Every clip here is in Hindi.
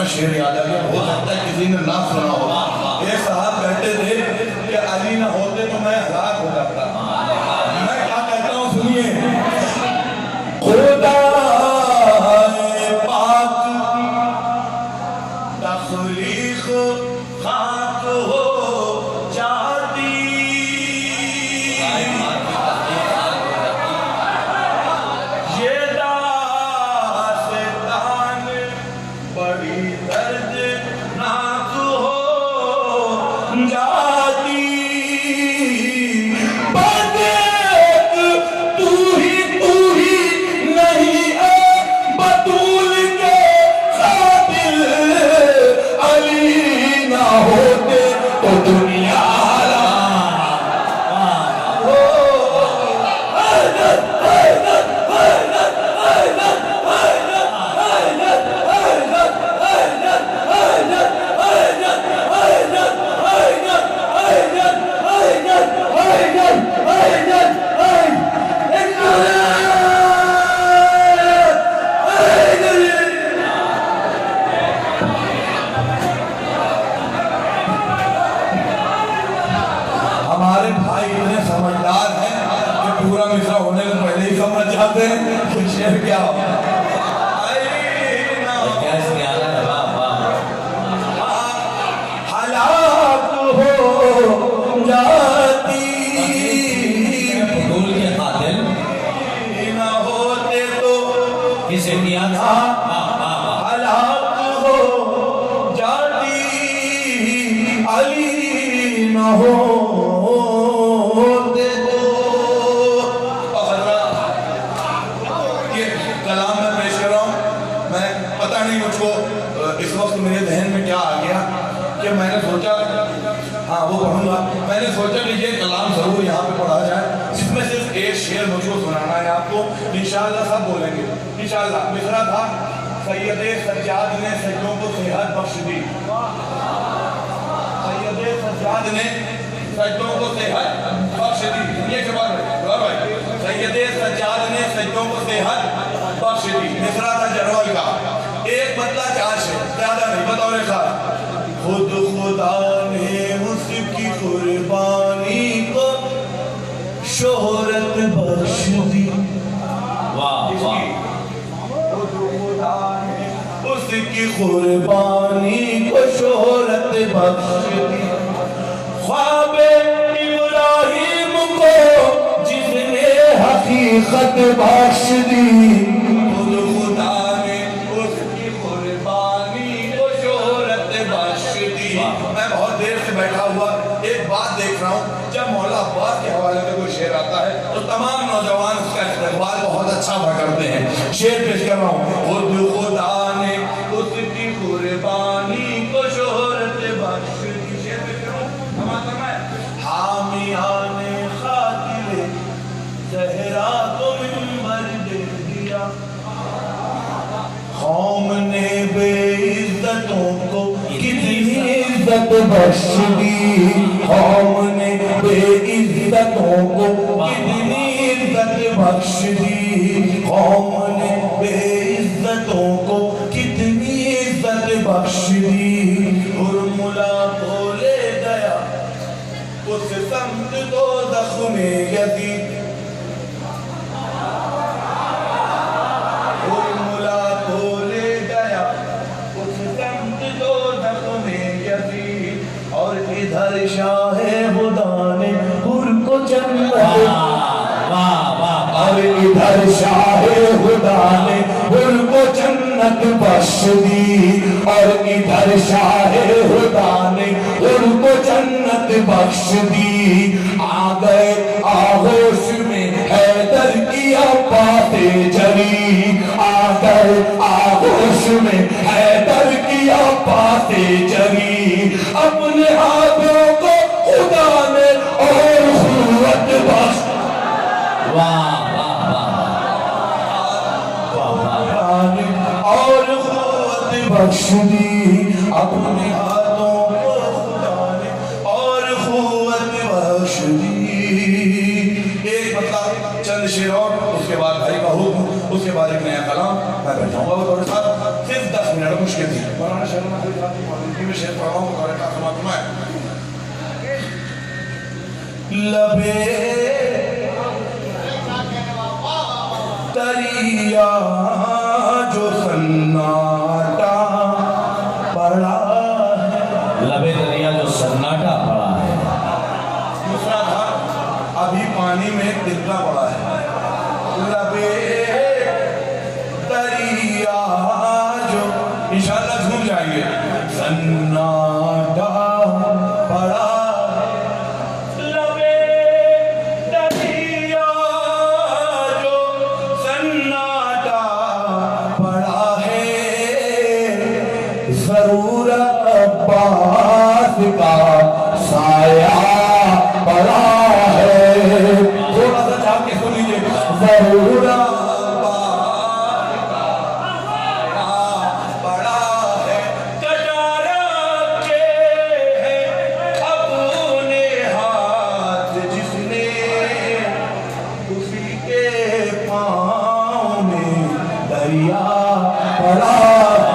शेर याद आ गया, हो सकता है किसी ने ना सुना होगा। ये साहब कहते थे कि अली ना होते तो मैं हलाक हो जाता। मैं क्या कहता हूँ सुनिए, खुदा पाक तखलीक खाक हो जाती, ये दास्तान बड़ी दर्दनाक हो जाती। तू ही नहीं है बतूल के कातिल, अली ना होते तो दुनिया हमारे भाई इतने समझदार हैं कि पूरा मिसरा होने से पहले ही समझ जाते हैं कि शेर क्या हो। हलाक हो जाती, फजूल के कातिल ना होते तो किसे किया था? हलाक हो जाती, अली ना हो कलाम में पेश कर रहा हूँ। मैं पता नहीं मुझको इस वक्त मेरे जहन में क्या आ गया कि मैंने सोचा हाँ वो पढ़ूंगा। मैंने सोचा कि ये कलाम जरूर यहाँ पे पढ़ा जाए, जिसमें सिर्फ एक शेर मुझको सुनाना है आपको। इंशाअल्लाह सब बोलेंगे इंशाअल्लाह। मिसरा था, सैयदे सज्जाद ने सज्जों को सेहत बख्श दी, सैयदे सज्जाद ने सज्जों को सेहत बख्श दी। ये जवाब है भाई, सैयदे सज्जाद ने सज्जों को सेहत बख्श दी। मिसरा था जरवल का, एक बदला चार शेर, ज्यादा नहीं, बतौर खास। खुद खुदा ने उसकी कुर्बानी को शोहरत बख्श दी। वाह वाह, खुद खुदा ने उसकी कुर्बानी को शोहरत बख्श दी। ख्वाबे इब्राहिम को जिसने हकीकत बख्श दी, खुद खुदा ने उसकी कुर्बानी को शोहरत बख्श दी। मैं बहुत देर से बैठा हुआ एक बात देख रहा हूँ, जब मौला अब्बास के हवाले से कोई शेर आता है तो तमाम नौजवान उसका इस्तेमाल बहुत अच्छा करते हैं। शेर पेश कर रहा हूँ, खुद खुदा ने उसकी कुर्बानी को शोहरत बख्श दी। शेर पेश कर रहा हूँ, हामियाने खातिरे ज़हरा को मिंबर दे दिया, कौम ने बेइज्जतों को कितनी इज्जत बख्श दी, कौम ने बेइज्जतों को कितनी इज्जत बख्श दी, कौम ने बेइज्जतों को कितनी इज्जत बख्श दी। उर्मुला को ले गया उस समत तो ज़ख्म यज़ीद, उर्मुला को ले गया उस समत तो ज़ख्म यज़ीद। और इधर शाह खुदा ने हुर को जन्नत, और इधर शाह खुदा ने हुर को जन्नत बख्श दी, और इधर शाह खुदा ने हुर को जन्नत बख्श दी। आ गए आगोश में हैदर की बातें जरी, आ गए आगोश में हैदर की बातें जरी। अपने हाथों को खुदा ने और क़ुव्वत बख्श, वाह और क़ुव्वत बख्श दी। अपने हाथों को खुदा ने और क़ुव्वत बख्श दी। एक मतलब चंद शेर और उसके बाद भाई का हुक्म, उसके बाद एक नया कलाम। मैं बैठाऊंगा वो थोड़े साथ सिर्फ 10 मिनट मुश्किल थी। शेर पढ़ रहा हूँ का समात्मा है। लबे दरिया जो सन्नाटा पड़ा है, लबे दरिया जो सन्नाटा पड़ा है। दूसरा था अभी पानी में तिनका पड़ा है। लबे दरिया जो इंशाल्लाह झूम जाएंगे, सन्नाटा पड़ा है। लबे दरिया जो सन्नाटा पड़ा है, जरूर अब्बास का साया पड़ा है। थोड़ा सा चाह के सुन लीजिए, जरूर पड़ा है। कटारा के है अपने हाथ जिसने, उसी के पाँव में दरिया पड़ा है।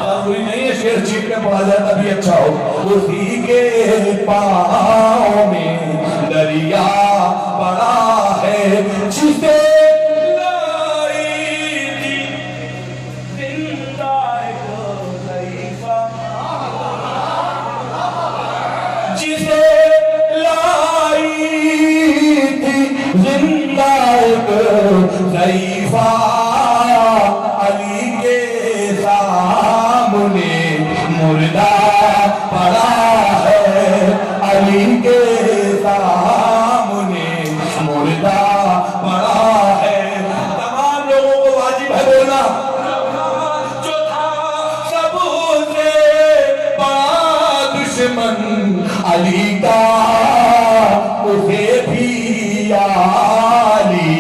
जरूरी नहीं है शेर चीख में पढ़ा जाए तभी अच्छा हो। उसी के पाँव में दरिया पड़ा है, जिसे लाई थी जिंदा एक ज़ईफ़ा, जिसे लाई थी जिंदा एक ज़ईफ़ा, अली के सामने मुर्दा पड़ा है। अली के सामने मुर्दा पड़ा है। तमाम लोगों को वाजिब है बोलना, जो था सबसे बड़ा दुश्मन अली का, उसे भी अली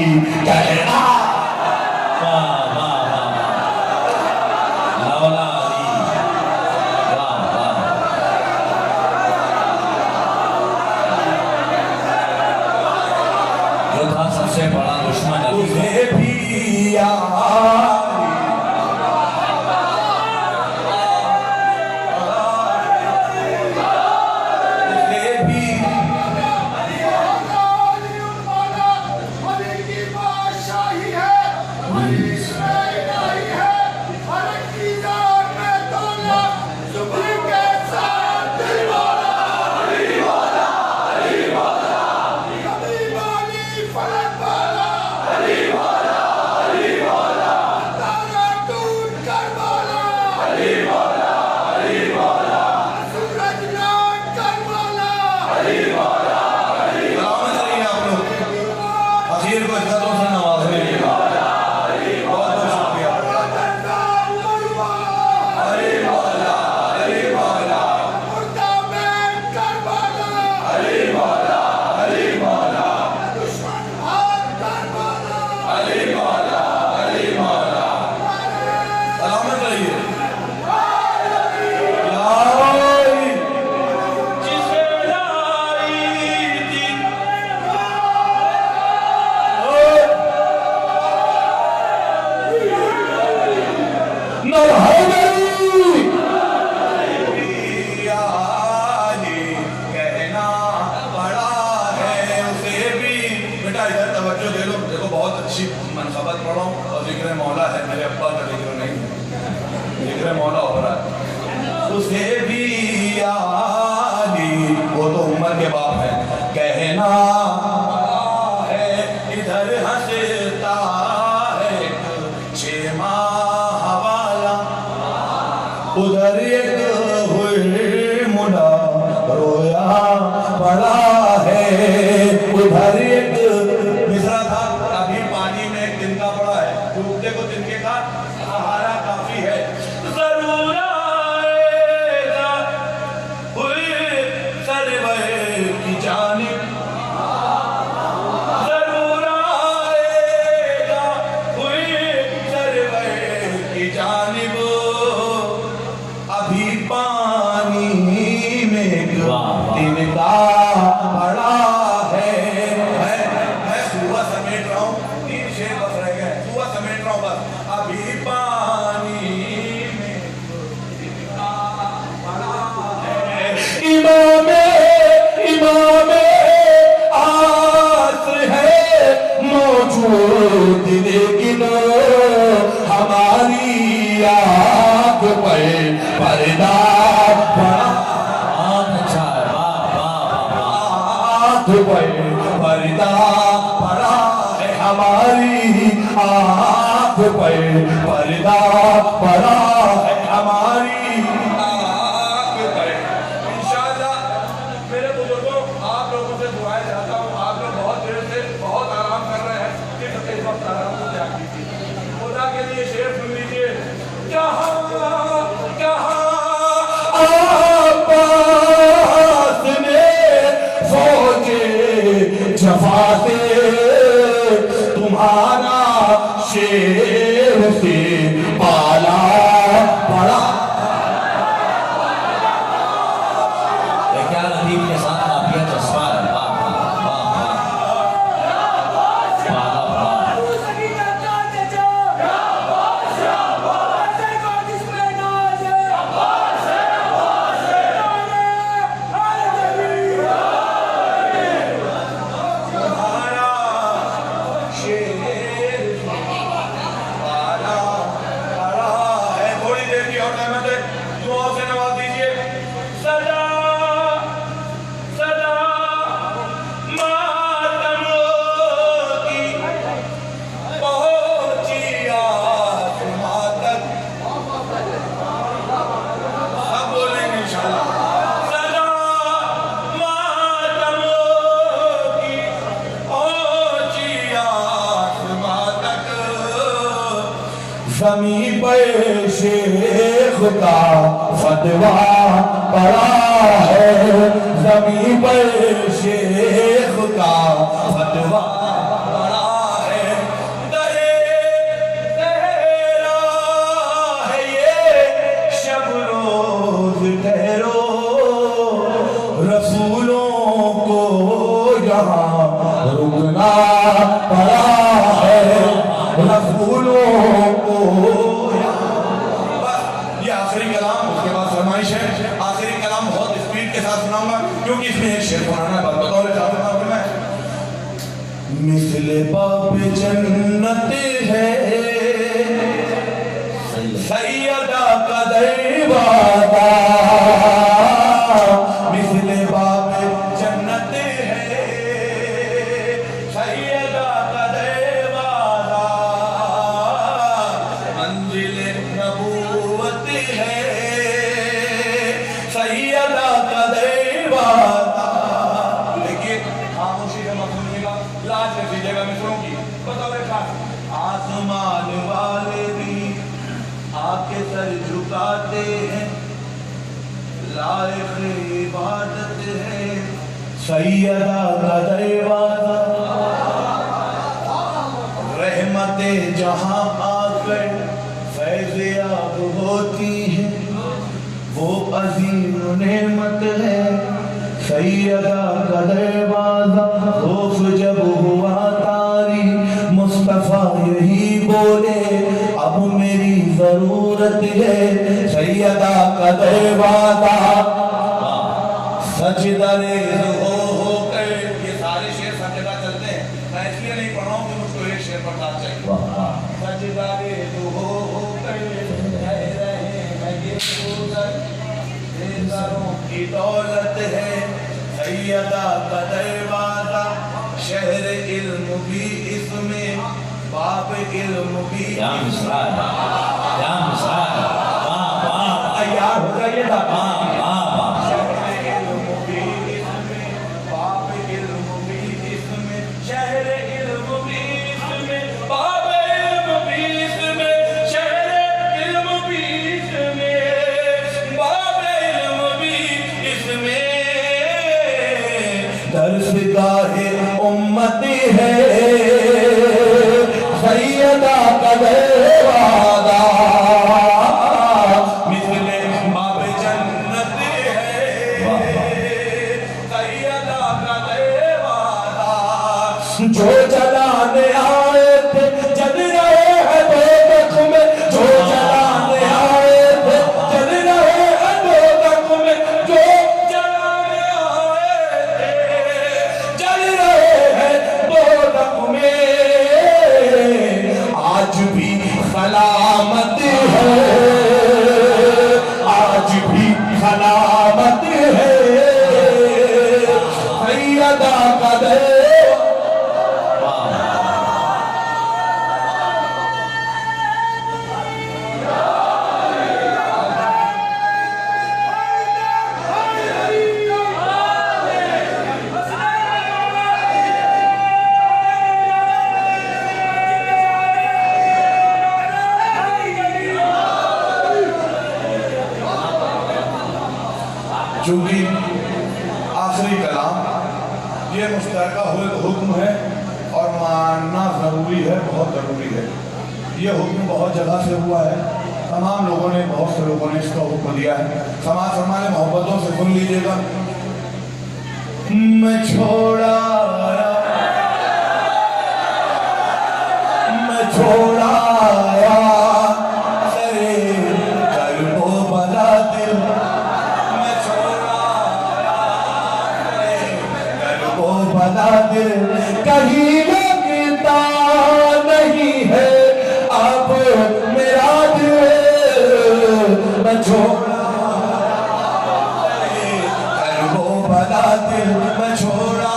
कहना। वाह वाह वाह, लौला अली, वाह वाह। जो था सबसे बड़ा दुश्मन अली, उसे भी मनखबत पढ़ो और जिक्र मौला है, मेरे अब्बा का जिक्र नहीं है, जिक्र मौला हो रहा है। उसे भी आली, वो तो उम्र के बाप है, कहना है इधर हंसता है 6 माह वाला, उधर एक मुड़ा रोया पड़ा है, उधर एक मिसरा था अभी पानी में एक तिनका पड़ा है, डूबते को तिनके का सहारा काफी है। जरूर आएगा सरवर की जानिब, जरूर आएगा सरवर की जानिब, अभी पानी में तिनका पड़ा है। आँख पे पर्दा पड़ा, बहुत अच्छा है, वाह वाह वाह आँख पे पर्दा पड़ा है हमारी, आँख पे पर्दा पड़ा है हमारी आँख पे। इंशाअल्लाह मेरे बुजुर्गों, आप लोगों से दुआएं चाहता हूँ। आप लोग बहुत देर से बहुत आराम कर रहे हैं, इस वक्त आराम को त्याग कीजिए। खुदा के लिए शेर सुन लीजिए। जहाँ अब्बास ने फौजे जफाते तुम्हारा शेर से पाला पड़ा। ये क्या लतीफ के साथ काफिया चस्पा है, वाह वाह वाह वाह, पाला पड़ा। तुम्हारा शेर पाला पड़ा है। थोड़ी देर की और रहमत है, दुआओं से नवाज दीजिए। सदा सदा मातम की पहुंची आसमां तक, सब बोलेंगे इंशाअल्लाह। सदा मातम की पहुंची आसमां तक, ज़मीं पे शेख का फतवा पड़ा है, ज़मीं पे शेख का फतवा पड़ा है। तेरा है ये शब रोज ठहरो, रसूलों को यहाँ रुकना पड़ा है, रसूलों को यहाँ। बस ये आखिरी कलाम, उसके बाद फरमाइश है। आखिरी कलाम बहुत स्पीड के साथ सुनाऊंगा क्योंकि इसमें एक शेर पुराना है। बतौर चाहूंगा कि मैं मिसले बाप जन्नत है सैयदा का दरवाजा, मिसले बाप जन्नत है सैयदा का दरवाजा, मंजिल नबूवत है सैयदा का दरवाजा। देखिए खामोशी से मत सुनिएगा, लाज से दीजिएगा मित्रों की। बताओ आसमान वाले भी आके सर झुकाते हैं, लायक इबादत है सैयदा का दरवाजा, रहमते जहां आकर फैज़याब होती है, वो अजीम नेमत है सैयदा का दरवाजा। खौफ जब हुआ तारी मुस्तफा यही बोले, अब मेरी जरूरत है सैयदा का दरवाजा। सजदरे हो कर, ये सारे शेर सब जगह चलते हैं, मैं इसलिए नहीं पढ़ रहा हूँ कि मुझको एक शेर पर साथ चाहिए। सजदरे हो कर कह रहे हैं ये गुजर, बेज़रों की दौलत है सैयदा का दरवाजा, शहर इल्म भी इसमें, बाब इल्म भी। क्या मिसरा है, क्या मिसरा है, वाह वाह तैयार हो जाइए वाह वाह वाह। शहर इल्म भी इसमें, बाब इल्म भी इसमें, शहर इल्म भी इसमें, बाब इल्म भी इसमें, शहर इल्म भी इसमें, बाब इल्म भी इसमें, दरसगाहे उम्मती है सैयदा का दरवाजा, मिसले बाब जन्नत है सैयदा का दरवाजा। जो जलाने आए थे जल रहे हैं दोज़ख में, जो जलाने आए थे जल रहे हैं दोज़ख में, जो जलाने आए थे जल रहे चूंकि आखिरी कलाम ये मुश्तरका हुक्म है और मानना ज़रूरी है, बहुत ज़रूरी है। ये हुक्म बहुत जगह से हुआ है, तमाम लोगों ने, बहुत से लोगों ने इसका हुक्म दिया है। समाज फरमाने मोहब्बतों से सुन लीजिएगा। मैं छोड़ा सरे कर्मो बना दिल, मैं छोड़ा सरे कर्मो बना दिल, कहीं लगता नहीं है अब मेरा दिल, मैं छोड़ा सरे कर्मो बना दिल, मैं छोड़ा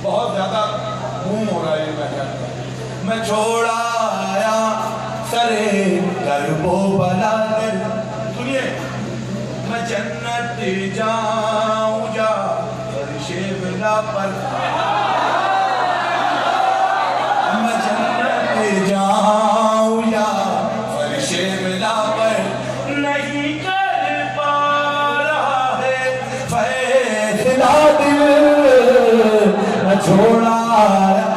बहुत ज्यादा घूम हो रहा है। मैं छोड़ा आया सरे कर्बो बना दिल, सुनिए, मैं जन्नत जाऊं जा फर्शे बिना पर, मैं जन्नत जाऊं या फर्शे बिना पर, नहीं कर पा रहा है फैसला दिल, मैं छोड़ा आया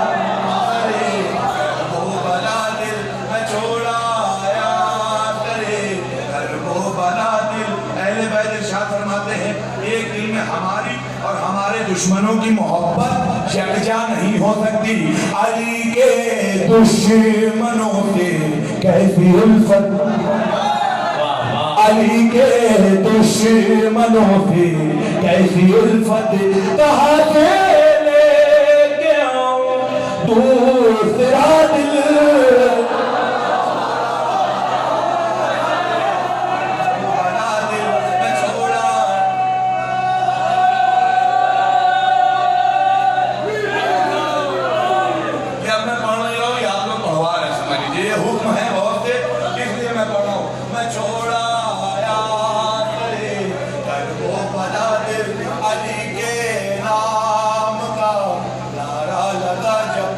सरे कर्बो बना दिल, मैं छोड़ा आया सरे कर्बो बना दिल। अहले बैत इरशाद फरमाते हैं, एक दिल में हमारी और हमारे दुश्मनों की मोहब्बत यकजा नहीं हो सकती। अली के दुश्मनों से कैसी उल्फत, अली के दुश्मनों से कैसी उल्फत, कहाँ से दूसरा दिल, बना दिल, मैं छोड़ा। जब मैं पढ़ रही हूँ, आप लोग पढ़वा रहे, समझ लीजिए, ये हुक्म है बहुत से, इसलिए मैं पढ़ रहा हूँ। मैं छोड़ा आया सरे कर्बो बना दिल, अली के नाम का नारा लगा जब,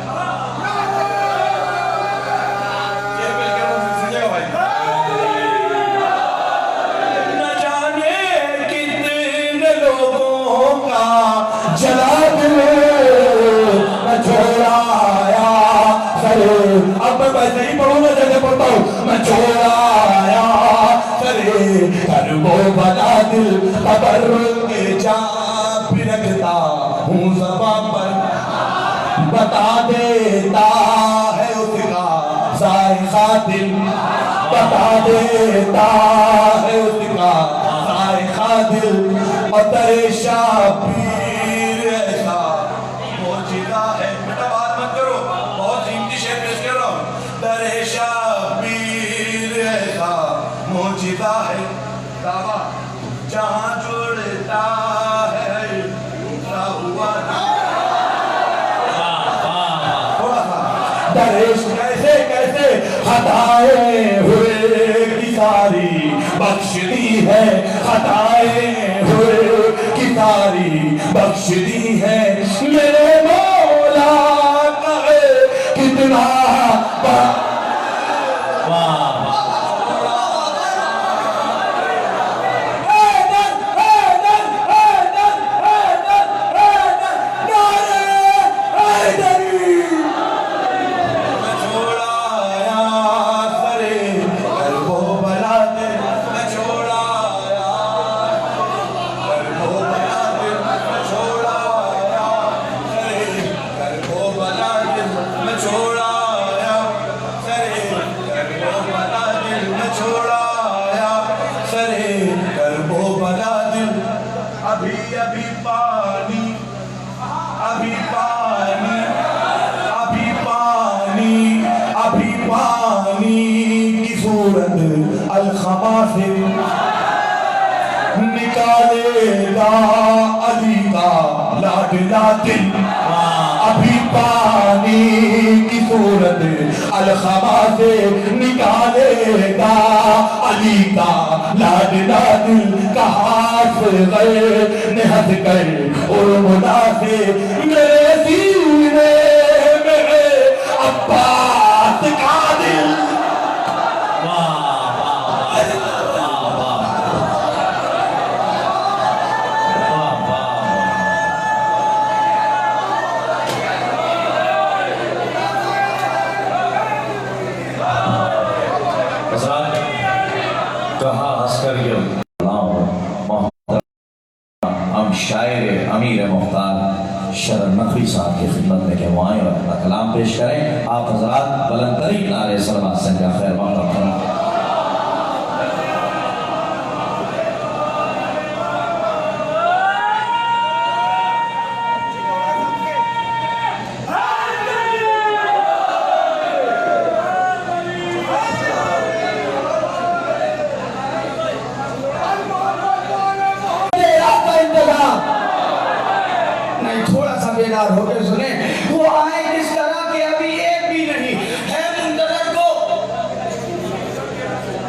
जला दिल, मैं छोड़ा आया सरे, अब मैं वैसे ही पढ़ूंगा जैसे पढ़ता हूँ। मैं छोड़ा आया सरे कर्बो बना दिल, खबर के जा रखता हूँ ज़बान पर, बता देता है उसका जायका दिल, बता देता है उसका जायका दिल, और तेरे शाबीर ऐसा मौजूदा है। बेटा बात मत करो, बहुत कीमती शेर पेश कर रहा हूँ। तेरे शाबीर ऐसा मौजूदा है, दावा जहाँ जुड़ता है टूटा हुआ, थोड़ा सा दरेश कैसे कैसे खताएं हुए की सारी बख्श दी है, खताएं हुए की सारी बख्श दी है, मेरे मौला का कितना अलखमा से निकालेगा अली का लाडला दिल, अभी पानी की सूरत अलखमा से निकालेगा अली का लाडला दिल, कहाँ से गए निहत कर और मुदा से मेरे सीने में अब्बास का दिल। हज़रात कहा हंसकर ये हम शायर अमीर मुख्तार शरन नकवी साहब की खिदमत में कहवाएं और अपना कलाम पेश करें। आप हज़रात बुलंद तरीन नारे सलावत से खैर मक़दम करें। हो गए सुने वो आए किस तरह के अभी एक भी नहीं है मुंतजर को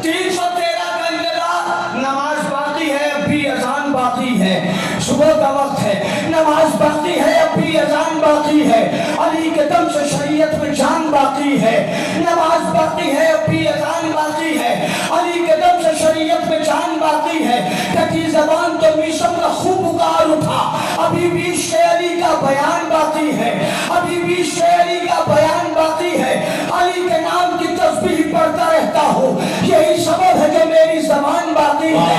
313 का इंतजार। नमाज बाकी है अभी अजान बाकी है, सुबह का वक्त है, नमाज बाकी है अभी अजान बाकी है, अली के दम से शरीयत में जान बाकी है, नमाज बाकी है अभी अजान बाकी है, अली के दम से शरीयत में जान बाकी है। कटी जबान तो मीसम का खूब पुकार उठा, अभी भी शेरी का बयान बाकी है, अभी भी शेरी का बयान बाकी है। अली के नाम की तस्बीह पढ़ता रहता हूँ, यही सबब है कि मेरी ज़बान बाकी है।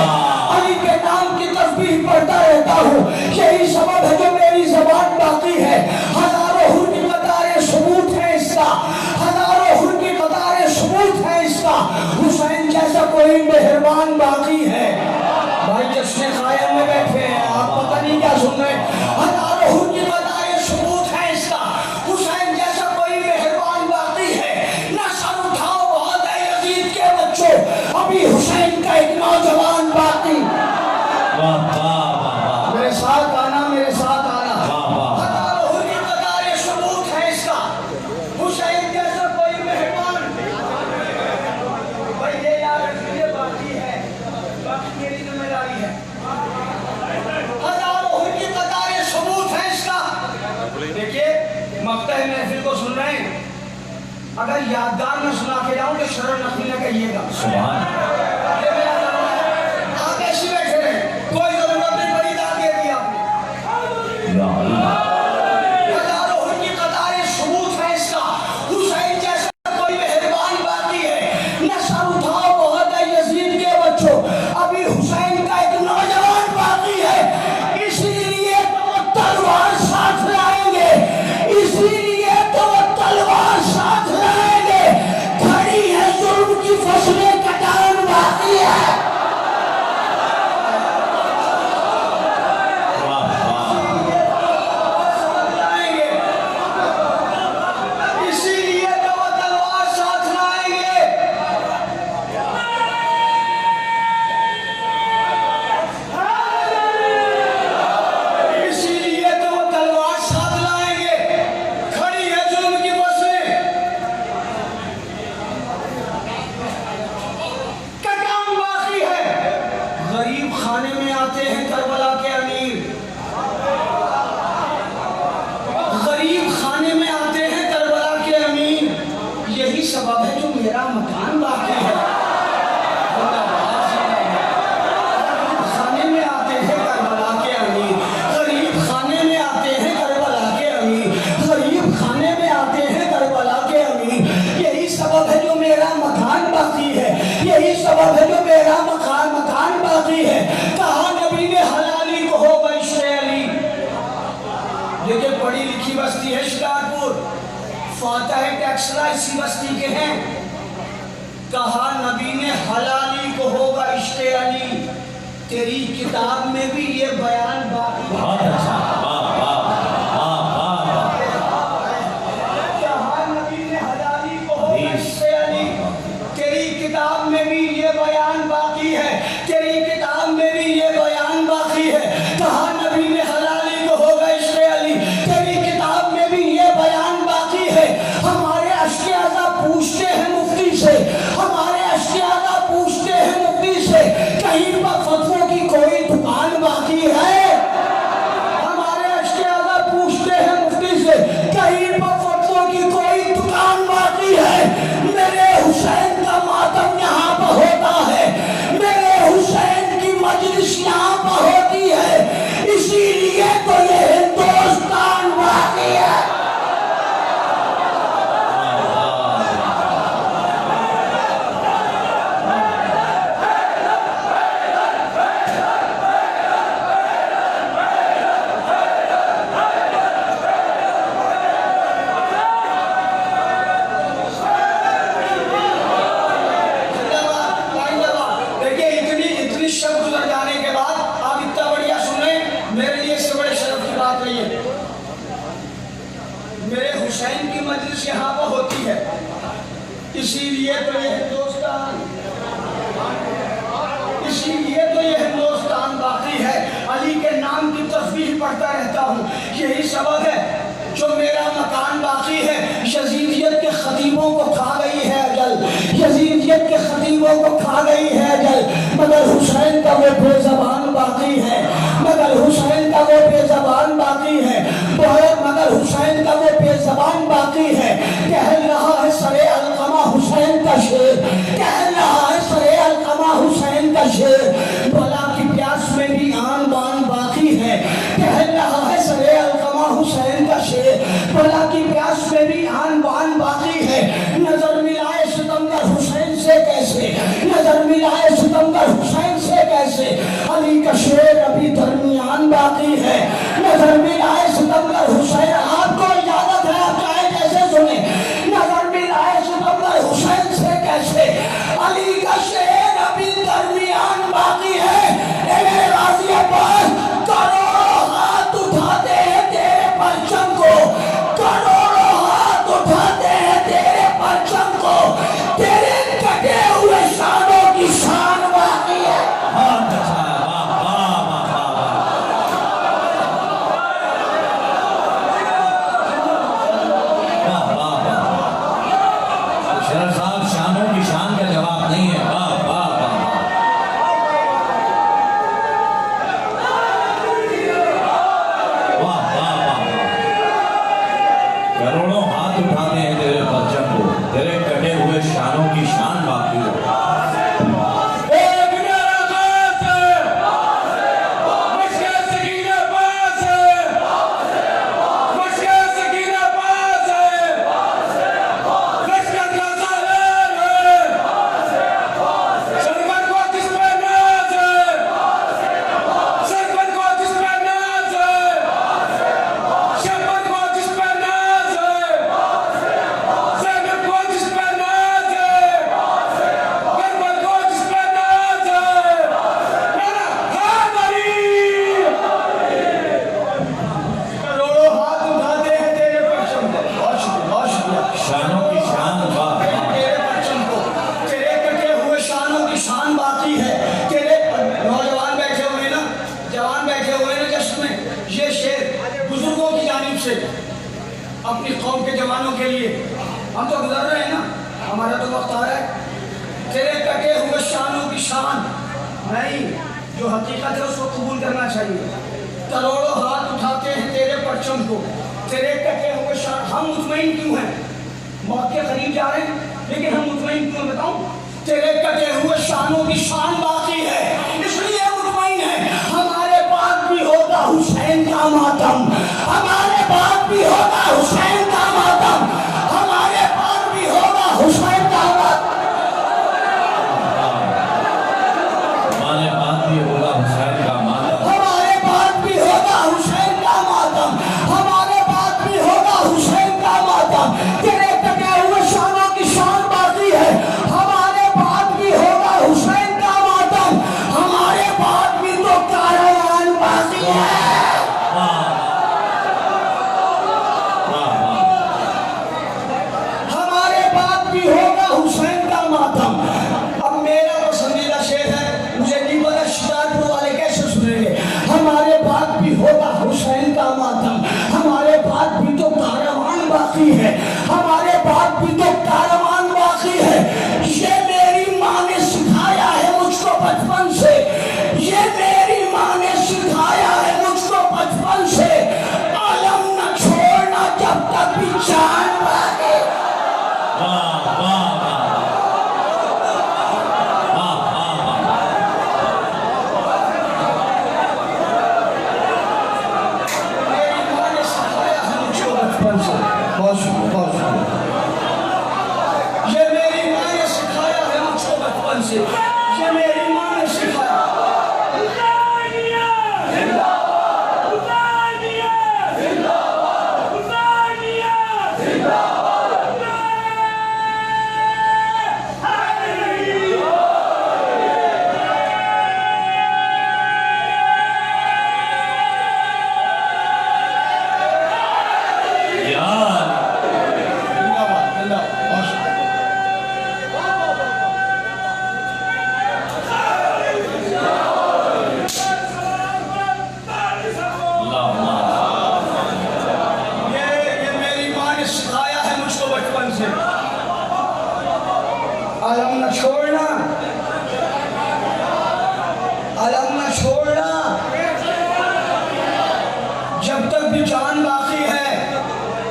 अली के नाम की तस्बीह पढ़ता रहता हूँ, यही सबब है कि मेरी ज़बान बाकी है। हजारों हुर की कतारें सबूत है इसका, हजारों हुर की कतारें सबूत है इसका। हुसैन जैसा कोई मेहरबान बाकी है। भाई जश्न कायम में बैठे हैं, आप पता नहीं क्या सुन रहे हैं। हजारों हुर की कतारें सबूत है इसका, हुसैन जैसा कोई मेहरबान बाकी है। ना सर उठाओ बहुत है यजीद के बच्चों, अभी हुसैन का एक नौजवान बाकी। मेरे साथ आना, मेरे साथ आना। हजारों हुर की कतारें सबूत है इसका, हुसैन जैसा कोई मेहरबान। भाई ये याद रखिए बाकी है, बाकी मेरी जिम्मेदारी है। हजारों हुर की कतारें सबूत है इसका। देखिए मक्ता महफिल को सुन रहे हैं, अगर यादगार में सुना के जाऊं तो शरण नकवी न कहिएगा। ये मेरा नाम है, आप ऐसे बैठे रहे, कोई जरूरत नहीं पड़ी दाद दे दी आपने। हजारों हुर की कतारें सबूत है इसका, हुसैन जैसा कोई मेहरबान बाकी है। न सर उठाओ बहुत है यजीद के बच्चों, अभी हुसैन का एक नौजवान बाकी है। इसीलिए तो वो तलवार साथ लाएंगे, इसीलिए तो वो तलवार साथ लाएंगे। खड़ी है जुल्म की फसलें कटान बाकी है। इसीलिए तो वो तलवार साथ लाएंगे। इसीलिए तो वो तलवार साथ लाएंगे। खड़ी है जुल्म की फसलें कटान बाकी है। गरीब खाने में आते हैं करबला के अमीर, गरीब खाने में आते हैं करबला के अमीर। यही सबब है जो मेरा मकान बाकी है। खाने में आते हैं करबला के अमीर, गरीब खाने में आते हैं करबला के अमीर, गरीब खाने में आते हैं करबला के अमीर। यही सबब है जो मेरा मकान बाकी है, यही सबब है जो मेरा मकान बाकी है। कहा नबी ने हलाली को हो बैशे अली। देखिए पढ़ी लिखी बस्ती है शिकारपुर, फातह टेक्सला इसी बस्ती के हैं। कहा नबी ने हलाली को होगा इश्क़े अली, तेरी किताब में भी ये बयान बाकी है। बहुत अच्छा, कहा नबी ने हलाली को होगा इश्क़े अली, तेरी किताब में भी ये बयान बाकी है, तेरी किताब में भी ये बयान बाकी है। कहा नबी ने हलाली को होगा इश्क़े अली, तेरी किताब में भी ये बयान बाकी है। हमारे अश्कियाज़ा पूछते हैं मुफ्ती से, हमारे अश्कियाज़ा पूछते हैं मुफ्ती से, कहीं पर फतवों की कोई दुकान बाकी है। हमारे अश्कियाज़ा पूछते हैं मुफ्ती से, कहीं पर फतवों की कोई दुकान बाकी है। मेरे हुसैन का मातम यहाँ पर होता है, मेरे हुसैन इसीलिए तो ये हिंदुस्तान बाकी है। अली के नाम की तस्बीह पढ़ता रहता हूँ, यही सबब है जो मेरा मकान बाकी है। यजीदियत के खतीबों को खा गई है अजल, यजीदियत के खतीबों को खा गई है अजल, मगर हुसैन का वो बेज़बान बाकी है, मगर हुसैन का वो बेज़बान बाकी है, मगर हुसैन का वो बेज़बान बाकी है। कह रहा है सरे अलकमा हुसैन का शेर, कह रहा है सरे अलकमा हुसैन का शेर, बला की प्यास में भी आन बान बाकी है। कह रहा है सरे अलकमा हुसैन का शेर, बला की प्यास में भी आन बान बाकी है। नजर मिलाए सितमगर हुसैन से कैसे, नजर मिलाए सितमगर हुसैन से कैसे, अली का शेर अभी दरमियान बाकी है। नजर मिलाए सितमगर हुसैन, आपको इजाजत है आप चाहे कैसे सुने, नजर मिलाए सितमगर हुसैन से कैसे, अली का शेर अभी दरमियान बाकी है। करोड़ों हाथ उठाते हैं तेरे परचम को, करोड़ों हाथ उठाते हैं तेरे परचम को, तेरे कटे हुए शानों की शान बाकी है। शेर साहब शानों की शान का जवाब नहीं है। वाह वाह वाह, करोड़ों हाथ उठाते हैं तेरे परचम को, तेरे कटे हुए शानों की शान बाकी है। अपनी कौम के जवानों के लिए हम तो गुजर रहे हैं ना, हमारा तो वक्त आ रहा है। तेरे कटे हुए शानों की शान नहीं, जो हकीकत है उसको कबूल करना चाहिए। करोड़ों हाथ उठाते हैं तेरे परचम को, तेरे कटे हुए शान। हम मुतमईन क्यों हैं, मौत के करीब जा रहे हैं लेकिन हम मुतमईन क्यों बताऊं, तेरे कटे हुए शानों की शान बाकी है, इसलिए मुतमईन है। हमारे पास भी होगा हुसैन का मातम, हमारे पास भी होगा हुसैन का मातम, हमारे पास भी होगा हुसैन का मातम, हमारे पास भी होगा हुसैन का मातम, हमारे पास भी होगा हुसैन का मातम, हमारे पास भी होगा हुसैन का मातम। तेरे कटे हुए शानों की शान बाकी है, हमारे पास भी होगा हुसैन का मातम, हमारे पास भी तो कारवान बाकी है। हमारे पास भी होगा हुसैन का मातम। अब मेरा पसंदीदा शेर है, मुझे नहीं पता शिकारपुर वाले कैसे सुनेंगे। हमारे पास भी होगा हुसैन का मातम, हमारे पास भी तो कारवान बाकी है, हमारे पास भी तो कारवान बाकी है। ये मेरी माँ ने सिखाया है मुझको बचपन से, ये मेरी माँ ने सिखाया है मुझको बचपन से, आलम न छोड़ना जब तक भी जान बाकी। ये मेरी माँ ने सिखाया है मुझको बचपन से, ये मेरी माँ ने सिखाया। अलम न छोड़ना, अलम न छोड़ना, जब तक भी जान बाकी है।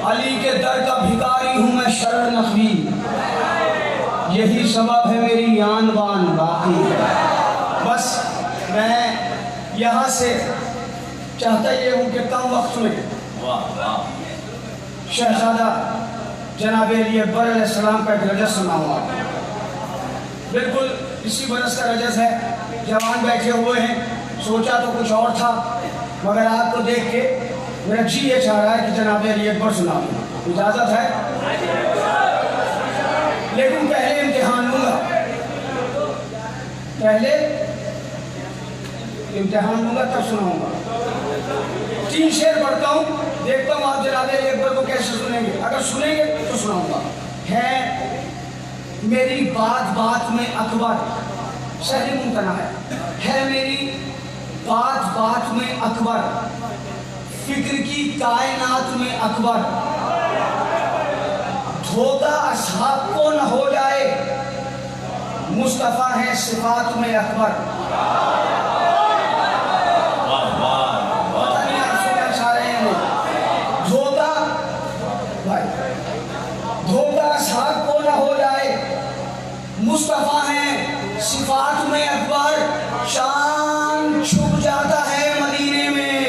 अली के दर का भिखारी हूँ मैं शरण नकवी, यही सबब है मेरी यान बान बाकी है। बस मैं यहाँ से चाहता ये हूँ कि कम वक्त में शहजादा जनाब अली अकबर अलैहिस्सलाम का एक रजस सुनाऊंगा। बिल्कुल इसी बरस का रजस है, जवान बैठे हुए हैं। सोचा तो कुछ और था, मगर आपको देख के मेरा जी ये चाह रहा है कि जनाब अली अकबर सुनाऊं। इजाज़त है, लेकिन पहले इम्तिहान लूँगा, पहले इम्तिहान लूँगा तब सुनाऊंगा। 3 शेर पढ़ता हूँ, देखता हूँ आप जनाब अली अकबर को कैसे सुनेंगे। अगर सुनेंगे तो सुनाऊंगा। है मेरी बात बात में अकबर, सही मुमतना है मेरी बात बात में अकबर, फिक्र की कायनात में अकबर, धोखा असहाब को न हो जाए, मुस्तफा है सिफात में अकबर। पता नहीं आप सुनना चाह रहे हैं, धोखा भाई, धोखा असहाब को न हो जाए, मुस्तफा है सिफात में अकबर। शान छुप जाता है मदीने में,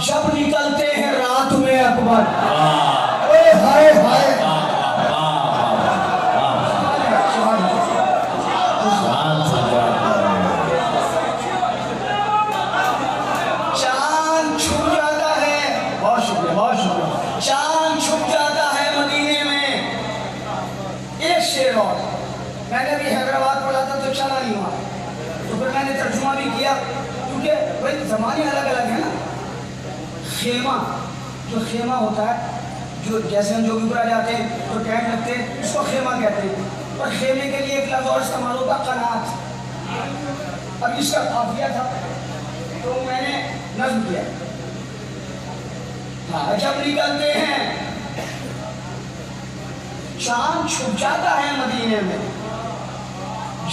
जब निकलते हैं रात में अकबर। ओए हाय हाय, चांद छुप जाता है, बहुत शुक्रिया बहुत शुक्रिया, चांद छुप जाता है मदीने में। एक शेर और, मैंने भी हैदराबाद पढ़ा था तो चला नहीं वहाँ, तो फिर मैंने तर्जुमा भी किया, क्योंकि भाई ज़माने अलग अलग है ना। खेमा, जो खेमा होता है, जो जैसे हम जोगीपुरा जाते हैं तो कैंप लगते हैं, उसको खेमा कहते हैं। और खेमे के लिए एक लफ्ज़ और इस्तेमाल होता कनात। अब इसका काफिया था तो मैंने नज़्म किया। हाँ, जब निकलते हैं चांद छुप जाता है मदीने में,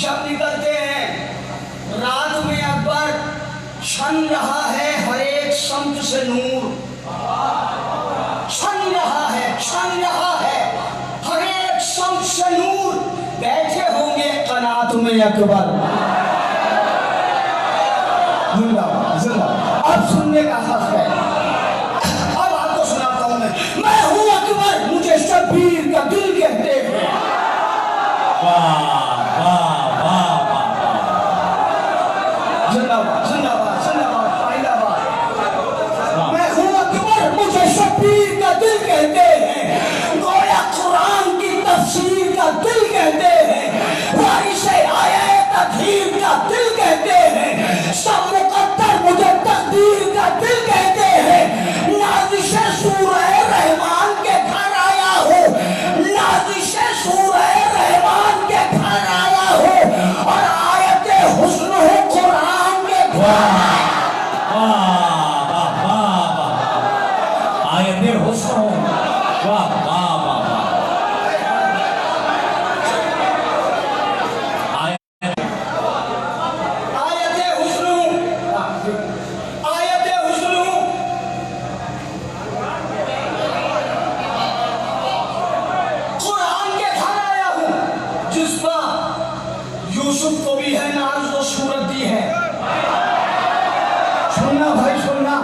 जब निकलते हैं रात में अकबर, छन रहा है हर एक समत से नूर, छन रहा है हर एक समत से नूर, बैठे होंगे कनात में अकबर। जिंदाबाद जिंदाबाद। अब सुनने का हक है, अब आपको सुनाता हूं मैं हूं अकबर, मुझे शब्बीर का दिल कहते हैं। जिंदाबाद जिंदाबाद जिंदाबाद पाइंदाबाद। मैं हूं अकबर, मुझे शब्बीर का दिल कहते हैं, गोया कुरान की तफसीर का दिल कहते हैं, बारिश आया तकदीर का दिल कहते हैं, सब मुकद्दर मुझे तकदीर का दिल कहते हैं। नाज़िश सूरह रहमान के घर आया हूँ, नाज़िश सूरह रहमान के घर आया हूँ, और आयत हुस्न है कुरान के घर। आयत हुस्न हो, वाह वाह वाह वाह। यूसुफ को भी है नाज तो सूरत दी है, सुनना भाई सुनना,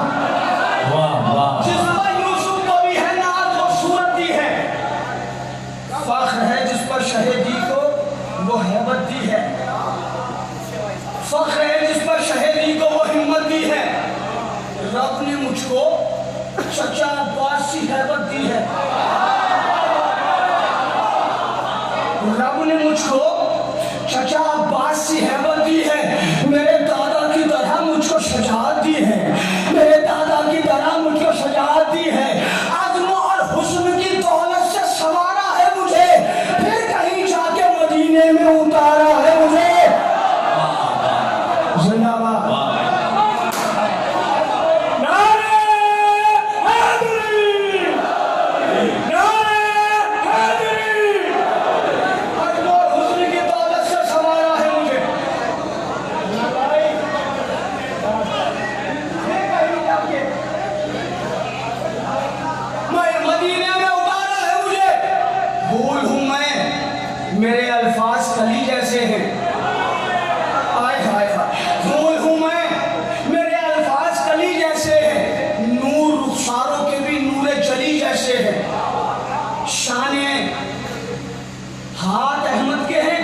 वाह वाह। जिस पर यूसुफ को भी है नाज तो सूरत दी है, फख्र है जिस पर शहीदी को वो हैबत दी है, फख्र है जिस पर शहीदी को वो हिम्मत दी है। रब ने मुझको चचा अब्बास की हैबत दी है, रब ने मुझको चचा अब्बास की हैबत दी है। मेरे दादा की तरह मुझको शजाअत दी है, मेरे दादा की तरह मुझको शजाअत दी है। अज़्म और हुस्न की दौलत से संवारा है मुझे, फिर कहीं जाके मदीने में उतारा है मुझे। जिंदाबाद। मेरे अल्फाज कली जैसे हैं। आय हाय हाय, फूल हूँ मैं, मेरे अल्फाज कली जैसे हैं, नूर रुखसारों के भी नूरे जली जैसे हैं। शाने हाथ अहमद के हैं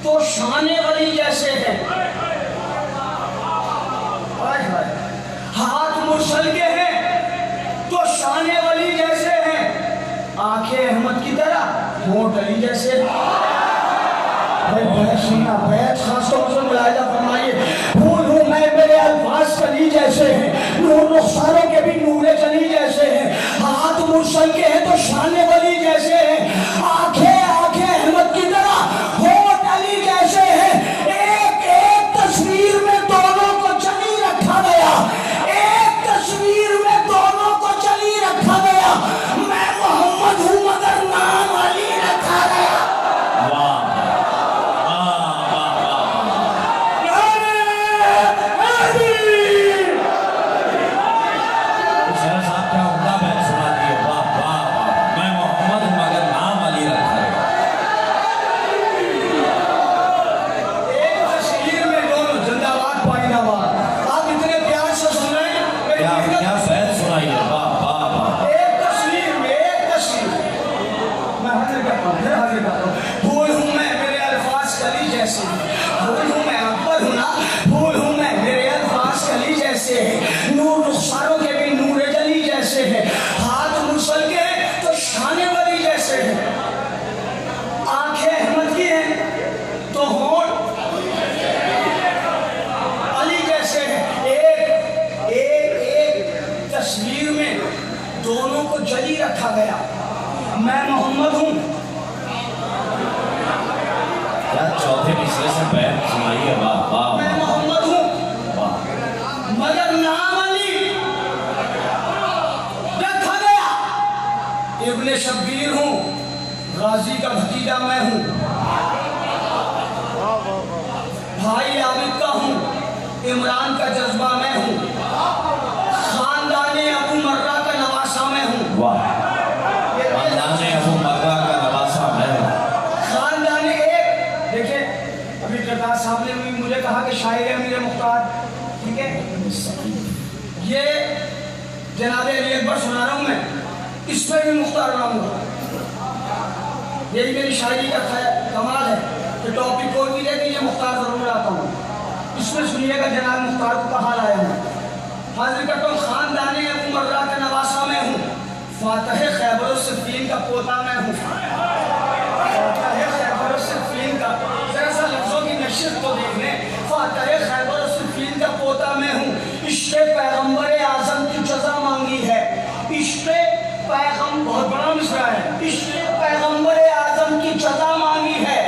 तो शाने वली जैसे हैं। आय हाय, हाथ मुरसल के हैं तो शाने वली जैसे हैं, आंखें अहमद की तरह होंठ अली जैसे। बैठ सुनना, बैठ खासतौर से मुलाहिजा फरमाइए। फूल हूँ मैं, मेरे अल्फाज कली जैसे हैं, नूर रुखसारों के भी नूरे जली जैसे हैं। हाथ मुरसल के हैं तो शाने वली जैसे हैं, आंखें अहमद की तरह होंठ अली जैसे हैं। एक एक तस्वीर में दोनों को जली रखा गया, एक तस्वीर में दोनों को जली रखा गया। मैं मोहम्मद हूँ मगर नाम अली रखा गया। जली रखा गया। मैं मोहम्मद हूँ। क्या चौथे मिसरे से बैठ सुनाइए। वाह वाह, मैं मोहम्मद हूँ मगर नाम अली रखा गया। इब्ने शब्बीर हूँ, गाजी का भतीजा मैं हूँ, भाई आबिद का हूँ, इमरान का जज्बा मैं हूँ, खानदाने अबू मर्रा का नवासा मैं हूँ। वाह, खानदाने अबू मर्रा का नवासा मैं हूँ। खानदाने एक, देखिए अभी प्रकाश साहब ने भी मुझे कहा कि शायर है मेरे मुख्तार, ठीक है, ये जनाबे अली अकबर सुना रहा हूँ मैं, इसमें भी मुख्तार बनाऊंगा। यही मेरी शायरी का कमाल है कि टॉपिक कोई भी दे दीजिए मुख्तार जरूर आता हूँ। इसमें सुनिएगा जनाब मुख्तार को कहा लाया हूँ। हाजिर करता हूँ, खानदाने अबू मर्रा का नवासा में हूँ, फातह खैबर सिफ़ीन का पोता मैं हूँ। फातह खैबर सिफ़ीन का, जरा सा लफ्जों की नशिस्त को देख लें। फातह खैबर सिफ़ीन का पोता मैं हूँ। इश्क़ पैगम्बर आज़म की जज़ा मांगी है। इश्क़ पैगम, बहुत बड़ा मिसरा है। इश्क़ पैगम्बर आज़म की जज़ा मांगी है,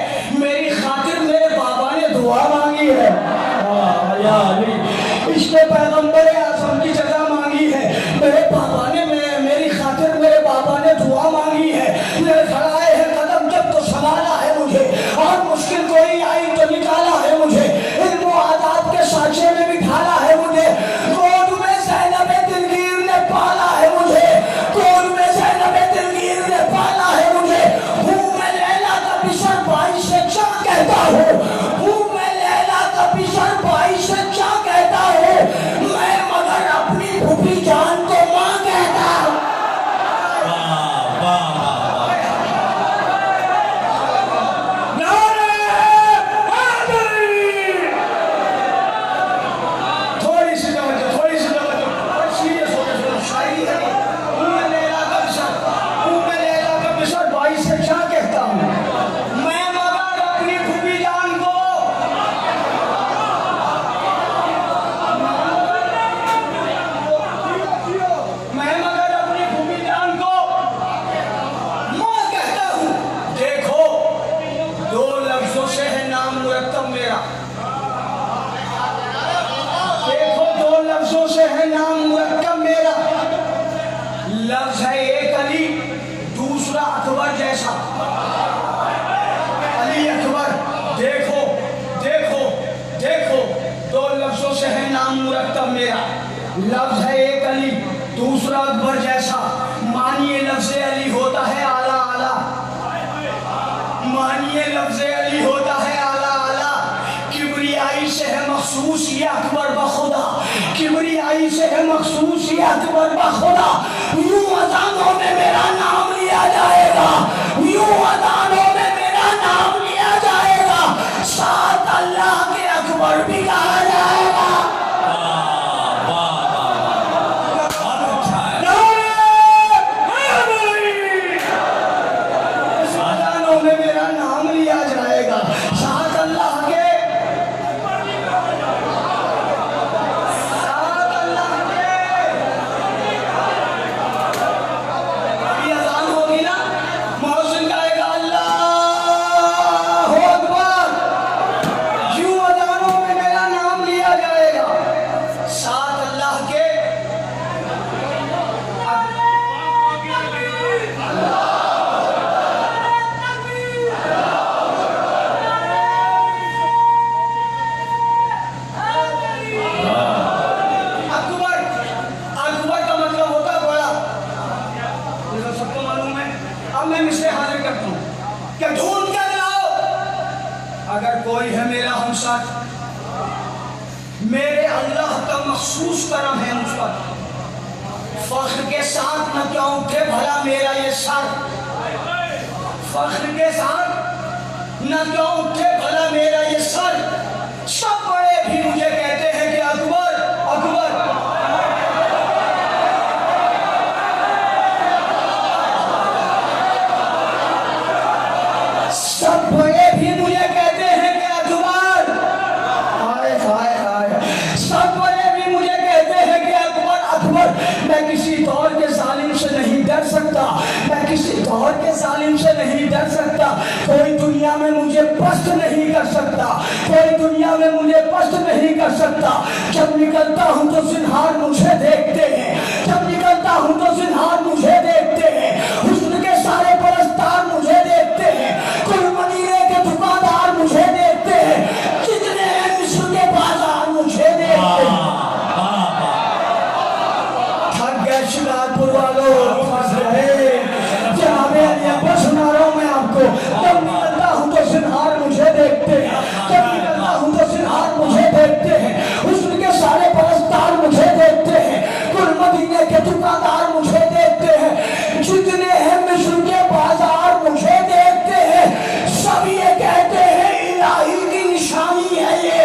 मेरी खातिर मेरे बाबा ने दुआ मांगी है। इश्क़ पैगम्बर आज़म की जज़ा मांगी है, मेरे बाबा ने, मेरी खातिर मेरे बाबा ने दुआ मांगी है। लड़खड़ाए हैं कदम जब तो संभाला है मुझे, और मुश्किल कोई आई तो निकाला है मुझे। इल्म आदाब के साँचे में भी ढाला है मुझे। गोद में ज़ैनब दिलगीर ने पाला है मुझे, गोद में ज़ैनब दिलगीर ने पाला है मुझे। हूँ मैं लैला का बिसर भाई से क्या कहता हूँ, हूँ मैं लैला का बिसर भाई से क्या कहता हूँ, मैं मगर अपनी फूफी जान को माँ कहता हूँ। लफ्ज है एक अली, दूसरा अकबर जैसा। अली अकबर, देखो देखो देखो, दो लफ्जों से है नाम मुरक्कब मेरा। लफ्ज है एक अली, दूसरा अकबर जैसा। मानिए लफ्ज अली होता है आला आला, मानिए ये लफ्ज़ अली होता है आला आला, किबरियाई से है मखसूस ये अकबर बखुदा, किबरियाई से है मखसूस ये अकबर बखुदा। यूं अज़ानों में मेरा नाम लिया जाएगा, यूं अज़ानों में मेरा नाम लिया जाएगा, साथ अल्लाह के अकबर भी कहा जाएगा। अज़ानों में मेरा नाम लिया जाएगा, साथ अल्लाह के अगर कोई है मेरा हमसाथ, मेरे अल्लाह का मखसूस करम है मुझ पर, फख्र के साथ न क्यों उठे भला मेरा ये सर, फख्र के साथ न क्यों उठे भला मेरा ये सर। सब बड़े भी मुझे कहते हैं कि अकबर अकबर, सब बड़े भी मुझे कहते हैं कि अकबर, हाय हाय हाय, सब बड़े भी मुझे कहते हैं कि अकबर अकबर। मैं किसी दौर के जालिम से नहीं डर सकता, मैं किसी दौर के जालिम से नहीं डर सकता। कोई दुनिया में मुझे पस्त नहीं कर सकता, कोई दुनिया में मुझे पस्त नहीं कर सकता। जब निकलता हूँ तो जिन्हार मुझे देखते हैं, जब निकलता हूँ तो जिन्हार मुझे देखते हैं, हुस्न के सारे परस्तार मुझे देखते हैं, कुल मदीने के दुकानदार मुझे देखते हैं, जितने हैं मिस्र के बाजार मुझे देखते हैं। थक गए शिकारपुर वालों, फंस रहे जनाबे अली अकबर सुना रहा हूं मैं आपको। जब निकलता हूं तो जिन्हार मुझे देखते हैं, जब निकलता हूं तो जिन्हार मुझे देखते हैं, हुस्न के सारे परस्तार मुझे देखते हैं, कुल मदीने के दुकानदार मुझे देखते हैं, जितने हैं मिस्र के बाजार मुझे देखते हैं। सब ये कहते हैं इलाही की निशानी है ये,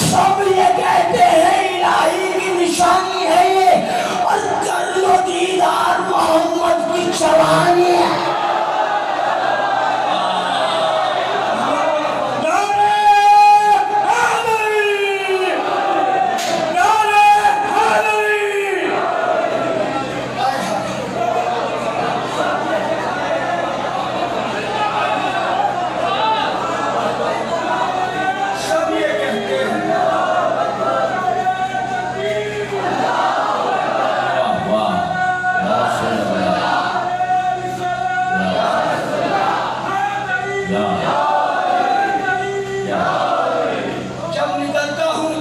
सब ये कहते हैं इलाही की निशानी है ये, और कर लो दीदार मोहम्मद की जवानी है। जब निकलता हूँ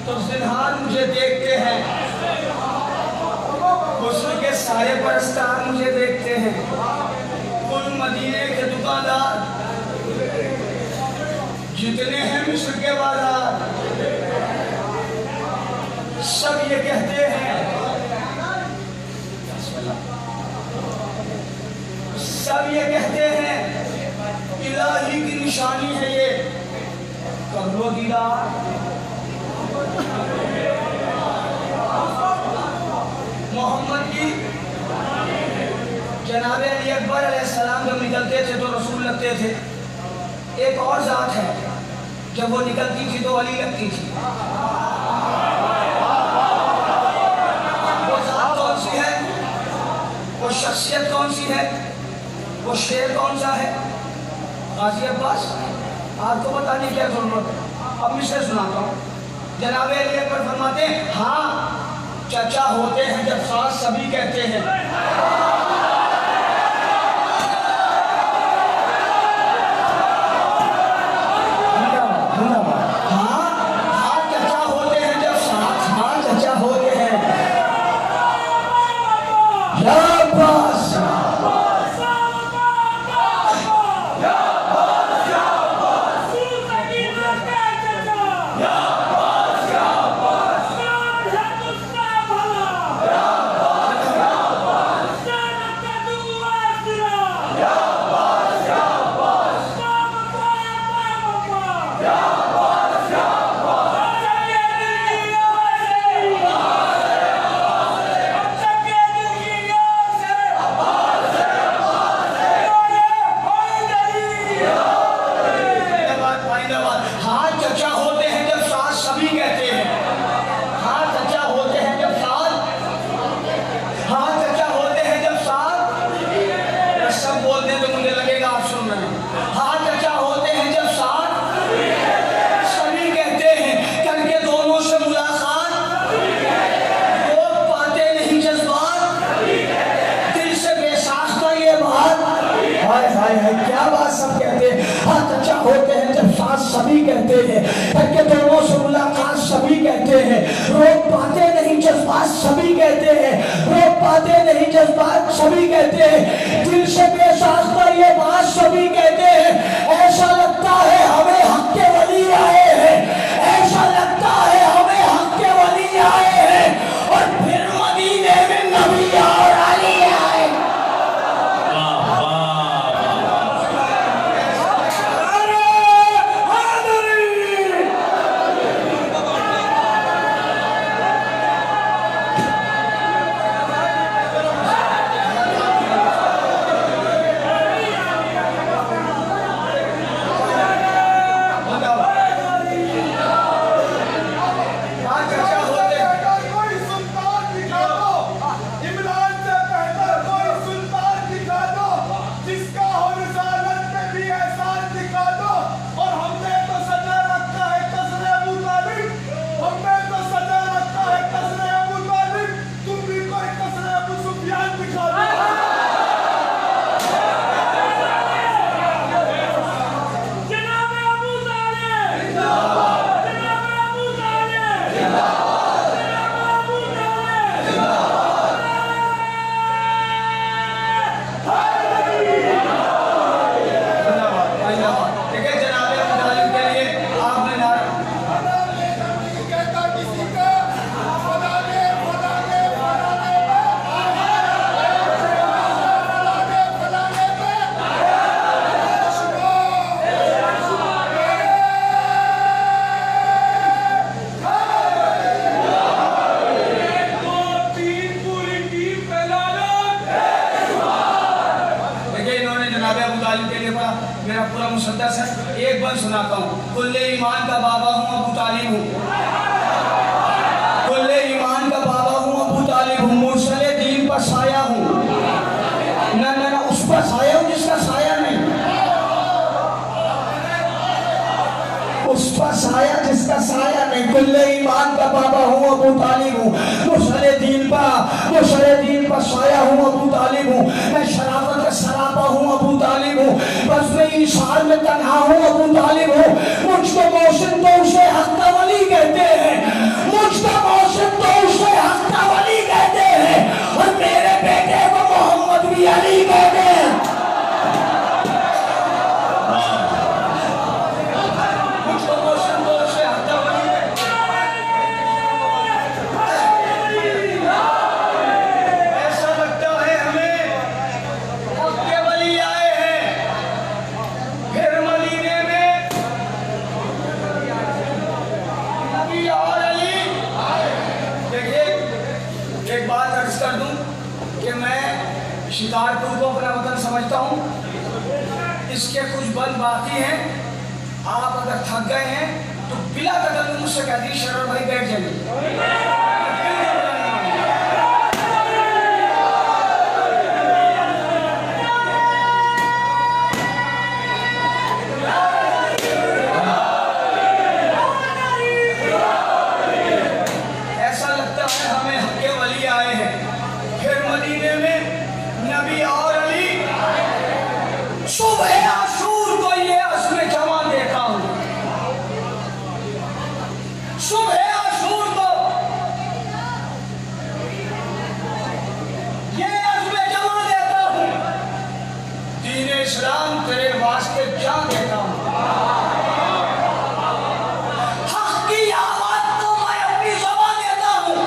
तो जिन्हार मुझे देखते हैं, हुस्न के सारे परस्तार मुझे देखते हैं, कुल मदीने के दुकानदार जितने हैं मिस्र के बाजार, सब ये कहते हैं, सब ये कहते हैं इलाही की निशानी है ये, कर लो दीदार। मोहम्मद की जनाबे अली अकबर अलैहिस्सलाम जब निकलते थे तो रसूल लगते थे। एक और जात है, जब वो निकलती थी तो अली लगती थी। वो जात कौन सी है, वो शख्सियत कौन सी है, वो शेर कौन सा है? गाजी अब्बास, आपको बताने की क्या जरूरत है, अब मिसरे सुनाता हूँ। जनाबे अली अकबर फरमाते हैं, हाँ चचा होते हैं जब सास सभी कहते हैं। हाँ चचा होते हैं जब सास, हाँ चचा होते हैं। या अब्बास, या हाँ चचा होते हैं जब साथ सभी कहते हैं, के दोनों से मुलाकात सभी कहते हैं, रोक पाते नहीं जज्बात सभी कहते हैं, रोक पाते नहीं जज्बात सभी कहते हैं, दिल से बेसाख्ता ये बात सभी कहते हैं। ऐसा लगता है हमें हक के वली आए हैं, ऐसा लगता है हमें हक के वली आए हैं, और फिर मदीने में नबी और अली आए। मेरा पूरा मुसद्दस है, एक बंद सुनाता हूँ। कुल्ले ईमान का बाबा हूँ, अबू तालिब हूँ। कुल्ले ईमान का बाबा हूँ, अबू तालिब हूँ। मुरसले दीन पर साया हूँ, ना ना ना उस पर साया हूँ जिसका साया नहीं, उस पर साया जिसका साया नहीं। कुल्ले ईमान का बाबा हूँ, अबू तालिब हूँ। मुरसले दीन पर साया हूँ, अबू तालिब हूँ। मैं शराफत का सरापा हूँ, अबू तालिब हूँ। बस मैं इंसान में तन्हा हूँ, अबू तालिब हूँ। मुझको मोहसिन तो उसे हक का वली कहते हैं, मुझको मोहसिन तो उसे हक का वली कहते हैं, और मेरे बेटे को मोहम्मद भी अली कहते हैं। शिकारपुर को अपना वतन समझता हूँ, इसके कुछ बल बाकी हैं। आप अगर थक गए हैं तो बिला तकल्लुम मुझसे कह दी शरर भाई बैठ जाइए। ऐसा लगता है हमें हक के वली आए हैं। फिर मदीने में नबी और अली। सुबह आशूर को ये अस्मे जमा देखा हूँ, सुबह आशूर को ये अस्मे जमा देता हूँ। दीन इस्लाम तेरे वास्ते क्या देता हूँ। हक की आवाज को मैं अपनी ज़बान देता हूँ।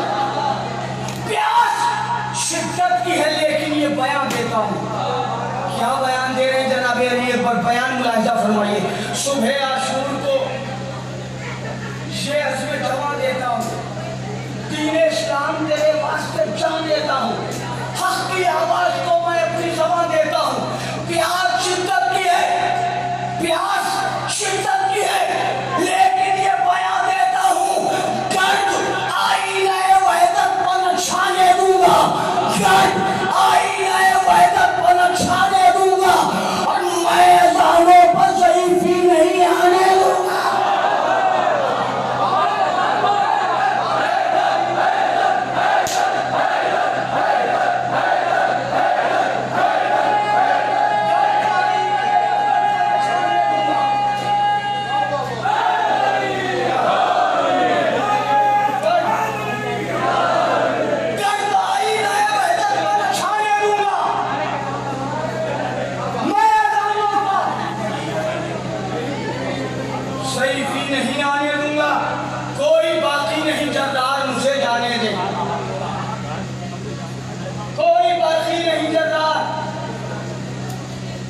प्यास शिद्दत की है लेकिन ये बयान देता हूँ। क्या बयान दे रहे हैं जनाब अली, एक बार बयान मुलाहिजा फरमाइए। सुबह आशूर को ये अज़्म जमा देता हूँ। दीन इस्लाम तेरे वास्ते जान देता हूँ। हक की आवाज को मैं अपनी ज़बान देता हूँ। प्यास शिद्दत की है, प्यास शिद्दत की है, लेकिन ये बयान देता हूँ। दर्द आईने वहदत पर छाने दूंगा, दर्द आईने वहदत पर छाने दूंगा, और मैं ज़ालों पर ज़ईफ़ी नहीं आने दूंगा। सैफी नहीं आने दूंगा, कोई बाकी नहीं जर्रार मुझे जाने दे, कोई बाकी नहीं जर्रार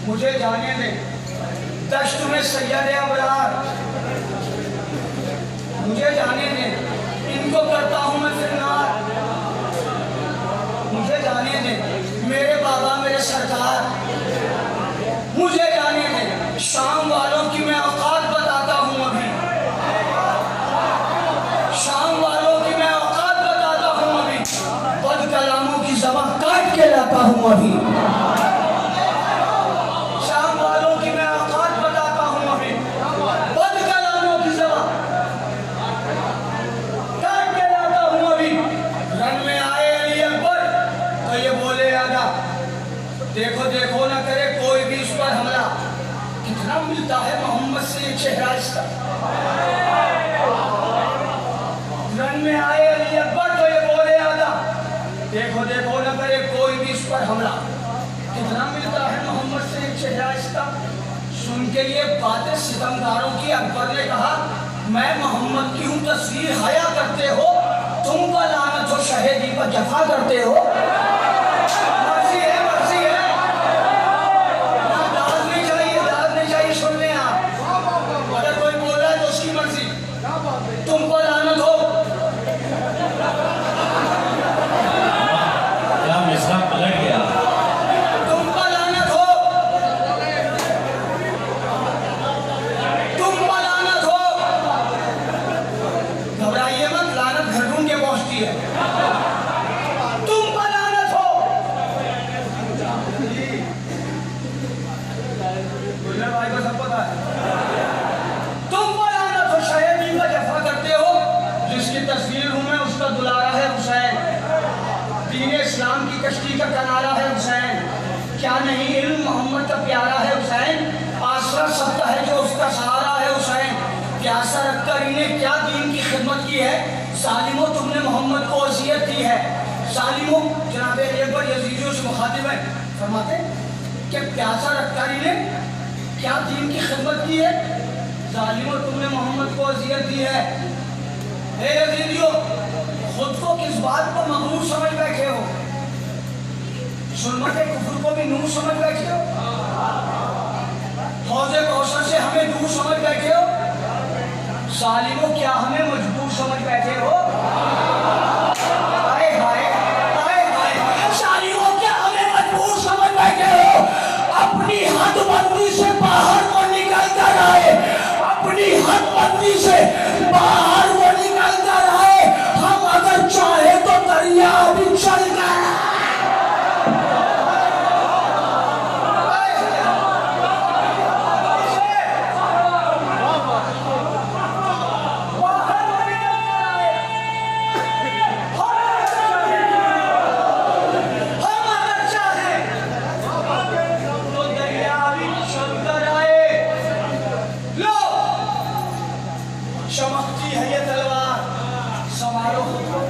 मुझे जाने दे। दश्त में सैयद अबरार मुझे जाने दे, इनको करता हूं मैं फिरनार, मुझे जाने दे। मेरे बाबा मेरे सरकार मुझे जाने दे। शाम वालों की मैं औकात बताता हूं अभी, शाम वालों की मैं औकात बताता हूं अभी, बद कलामों की ज़बान काट के लाता हूं अभी। शाम वालों की मैं औकात बताता हूं अभी, बद कलामों की ज़बान काट के लाता हूं अभी। रन में आए अली अकबर तो ये बोले आगा, देखो देखो ना करे कोई भी इस पर हमला, कितना मिलता है मोहम्मद से ये चेहरा इसका। रन में आए अली अकबर तो ये बोले आगा, देखो देखो ना करे कोई भी इस पर हमला, कितना मिलता है मोहम्मद से ये चेहरा इसका। सुन के ये बातें सितमगारों की अकबर ने कहा, मैं मोहम्मद की हूँ तस्वीर हया करते हो, तुम पर लानत हो शहीदी पर जफा करते हो। मर्जी है, मर्जी है, ना दाद नहीं चाहिए, दाद नहीं चाहिए। सुन लें आप, अगर कोई बोल रहा है तो उसकी मर्जी, तुम पर लानत हो। क्या मिसरा पलट गया। तुम पर लानत हो, तुम पर लानत हो। घबराइए मत, लानत घर ढूंढ के पहुंचती है। तुम पर लानत हो। गुजर भाई को सब पता है। तुम पर लानत हो, शहीदी का जफा करते हो। जिसकी तस्वीर हूं मैं उसका दुलारा है हुसैन, दीन इस्लाम की कश्ती का किनारा है हुसैन। क्या नहीं इल्म मोहम्मद का प्यारा है हुसैन, आसरा सबका है जो उसका सहारा है हुसैन। प्यासा रखकर इन्हें क्या दीन की खिदमत की है, सालिमो तुमने मोहम्मद को वसीयत दी है। सालिमो जनाब अकबर यजीदियों से मुखातिब है, फरमाते कि प्यासा रखकर इन्हें क्या दीन की खिदमत की है, सालिमो तुमने मोहम्मद को वसीयत दी है। हे यजीदियों, खुद को किस बात पर मगरूर समझ बैठे हो, सुन्नत कुफ्र को भी नूर समझ बैठे हो, हौज़े कौसर से हमें दूर समझ बैठे हो। सालिमो क्या हमें मजबूर समझ बैठे हो। हाय हाय हाय हाय, सालिमो क्या हमें मजबूर समझ बैठे हो। अपनी हदबंदी से बाहर वो निकल कर आए, अपनी हदबंदी से बाहर वो निकल कर आए। हम अगर चाहे तो दरिया भी चल कर चमकती है ये तलवार, संभालो खुद को।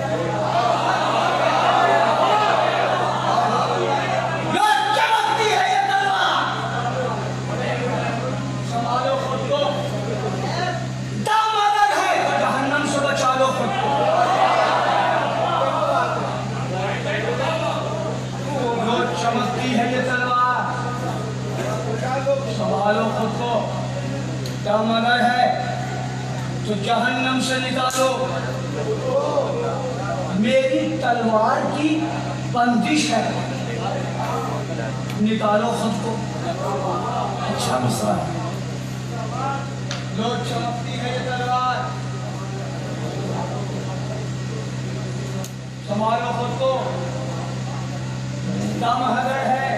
चमकती है ये तलवार, संभालो खुद को। दम अगर है तो जहन्नम से बचा लो खुद को। चमकती है ये तलवार, संभालो खुद को। दम अगर है तो जहन्नम से निकालो। मेरी तलवार की बंदिश है, निकालो खुद को। अच्छा मिसरा है। लो चमकती है ये तलवार, संभालो खुद को। दम अगर है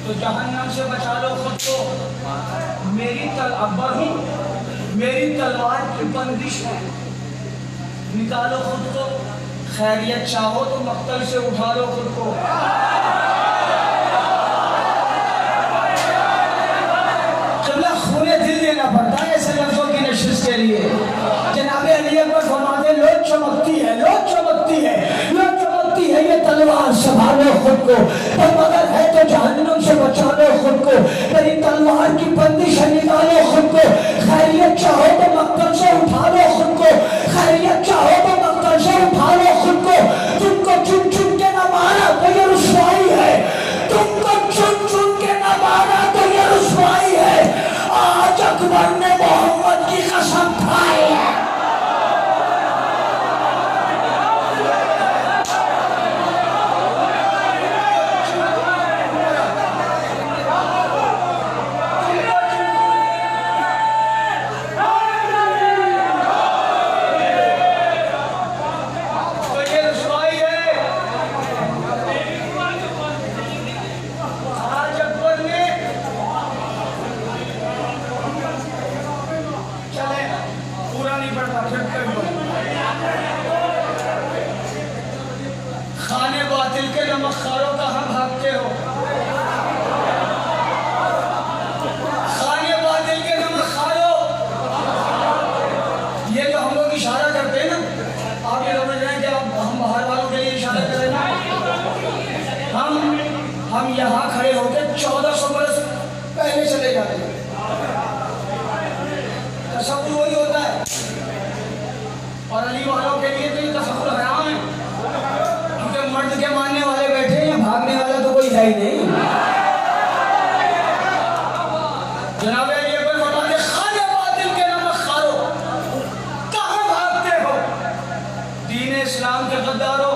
तो जहन्नम से बचा लो खुद को। मेरी अकबर हूँ, मेरी तलवार की बंदिश है, निकालो खुद को। खैरियत चाहो तो मक्तल से उठा लो खुद को। चला खूने दिल देना पड़ता है ऐसे लफ्जों की नशिश के लिए। जनाब अली अकबर फरमाते लो चमकती है, लो चमकती है, लो चमकती है ये तलवार, संभालो खुद को। तब अगर है तो जहन्नम से बचा लो खुद को। मेरी तलवार की बंदिश है, निकालो खुद को। खैरियत अकबर ने मोहम्मद की कसम खाई है। खाने बातिल के नमकखारों कहाँ भागते हो? खाने बातिल के नमकखारों, ये जो हम लोग इशारा करते हैं ना, आप ये समझ रहे हैं कि हम बाहर वालों के लिए इशारा कर रहे हैं। हम यहाँ खड़े होकर 1400 बरस पहले चले जाते हैं। तसव्वुर वही होता है, और अली वालों के लिए तो ये तसव्वुर हराम है, क्योंकि मर्द के मानने वाले बैठे हैं, भागने वाला तो कोई है ही नहीं। जनाब ये पर बताते, खाने बातिल के नमकखारों, कहाँ भागते हो? दीन इस्लाम के गद्दारों,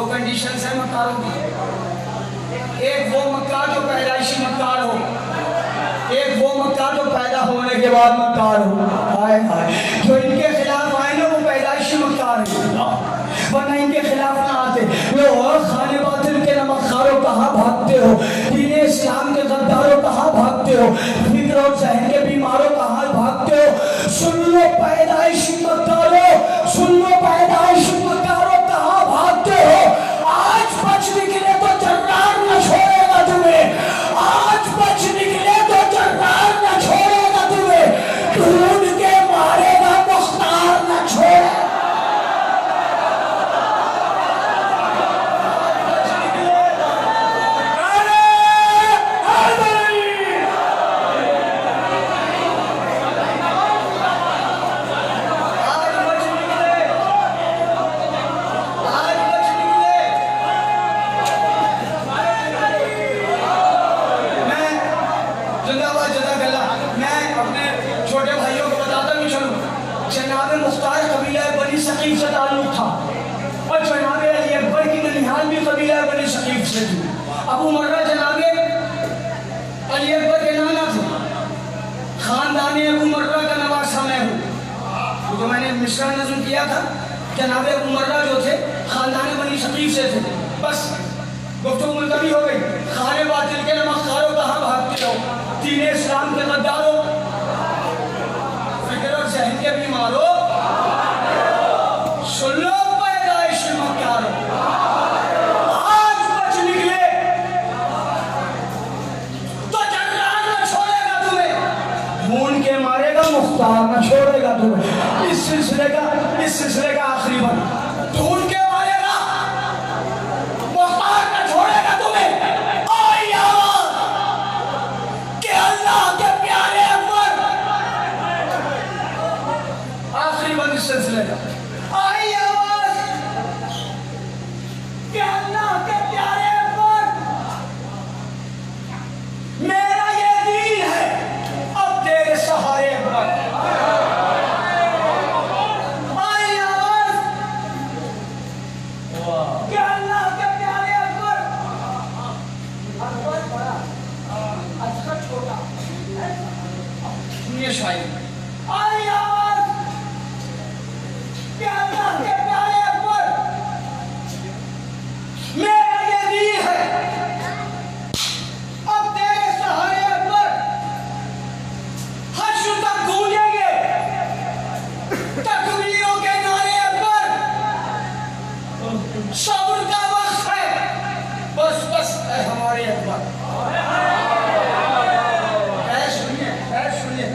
कंडीशन है मक्कारों की। एक वो मक्कार जो पैदाइशी मक्कार हो, एक वो मक्कार जो पैदा होने के बाद मक्कार हो। हाय हाय, जो इनके खिलाफ आए ना वो पैदाइशी मक्कार है, वरना इनके खिलाफ ना आते। लो खाने बातिल के नमकखारों कहाँ भागते हो? दीन इस्लाम के गद्दारों कहाँ भागते हो? फिक्र और जहन के बीमारों कहाँ भागते हो? सुन लो पैदाइशी मक्कारों, सुन लो पैदाइशी मक्कारों, कहाँ भागते हो? आज बच निकले तो जर्रार न छोड़ेगा तुम्हें, आज बच निकले तो जर्रार न छोड़ेगा तुम्हें, ढूंढ के मारेगा मुख्तार न छोड़ेगा। अबू मर्रा जनाबे अली अकबर के नाना थे, खानदान अबू मर्रा का नवासा मैं हूँ। जो मैंने मिसरा नज़्म किया था, जनाबे अबू मर्रा जो थे खानदान बनी शकीफ से थे। बस गुफ्तगू मुलतवी हो गई। खाने बातिल के नमकखारों कहाँ भागते हो? दीन इस्लाम के गद्दारों, फिक्र और जहन के बीमारों, सुन लो पैदाइश मक्कारों, मुख्तार न छोड़ेगा तुम्हें। इस सिलसिले का आखिरी बन, ढूंढ के मारेगा, मुख्तार न छोड़ेगा तुम्हें। आई आवाज़ कि अल्लाह के प्यारे अकबर, आखिरी बन इस सिलसिले का। आई आवाज़ कि अल्लाह के प्यारे अकबर, मेरा ये दीन है अब तेरे सहारे अकबर। सब्र का वक्त है। बस बस ऐ हमारे अकबर, सुनिए,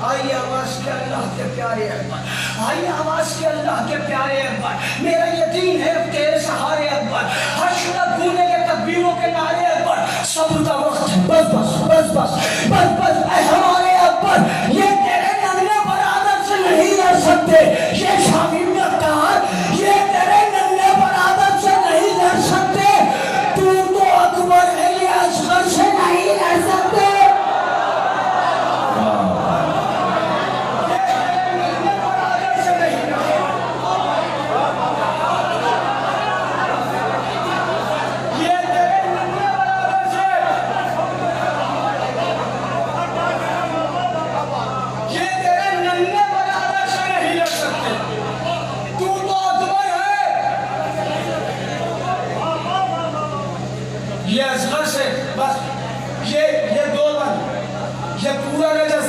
आइए आवाज के अल्लाह के प्यारे अकबर, आइए आवाज के अल्लाह के प्यारे अकबर। मेरा यकीन है तेरे सहारे अकबर, हर शुदा गूंजेंगे तकबीरों के नारे अकबर। सब्र का वक्त है। बस बस बस बस बस बस ऐ हमारे अकबर, ये तेरे नन्हे बरादर से नहीं लड़ सकते। ये शामिल अख्तार, ये तेरे नन्हे बरादर से नहीं लड़ सकते। तू तो अकबर है, ये असगर से नहीं लड़ सकते। ये असगर से बस ये दो बंद, ये पूरा रजस,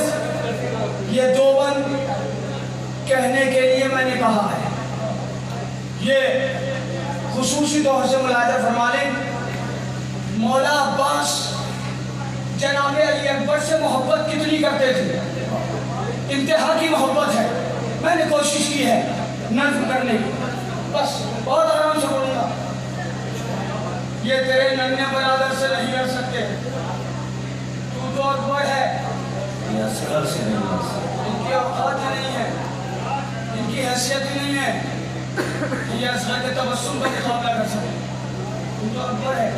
ये दो बंद कहने के लिए मैंने कहा है। ये खुसूसी तौर से मुलाहिजा फरमा लें, मौला अब्बास जनाबे अली अकबर से मोहब्बत कितनी करते थे, इंतहा की मोहब्बत है। मैंने कोशिश की है नज़्म करने की, बस बहुत आराम से बोलूँगा। ये तेरे नन्हे बरादर से नहीं लड़ सकते। तू तो अकबर है, ये असगर से नहीं लड़ सकते। इनकी औकात ही नहीं है, इनकी हैसियत ही नहीं है, ये असगर के तबस्सुम का मुकाबला कर सके। तू तो अकबर है।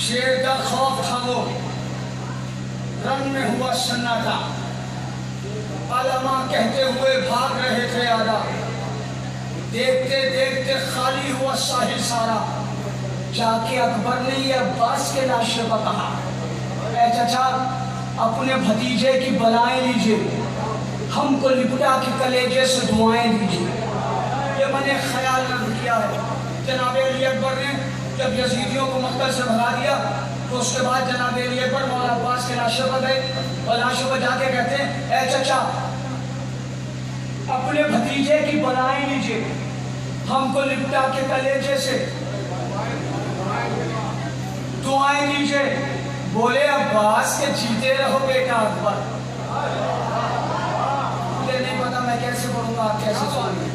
शेर का खौफ था वो, रंग में हुआ सन्नाटा, आलमा कहते हुए भाग रहे थे आदा। देखते देखते खाली हुआ साहिल सारा, जाके अकबर ने ये अब्बास के लाशे पर कहा, ऐ चचा अपने भतीजे की बलाएं लीजिए, हमको लिपटा के कलेजे से दुआएं दीजिए। ये मैंने ख्याल नज़र किया है। जनाब अली अकबर ने जब यजीदियों को मक्का से भगा दिया तो उसके बाद जनाब अली अकबर मौला अब्बास के लाशे पर गए और लाशों पर जाके कहते हैं, ऐ चचा अपने भतीजे की बलाएं लीजिए, हमको लिपटा के कलेजे से दुआएं दीजिए। बोले अब्बास के जीते रहो बेटा अकबर। मुझे नहीं पता मैं कैसे बोलूंगा, आप कैसे सुनेंगे।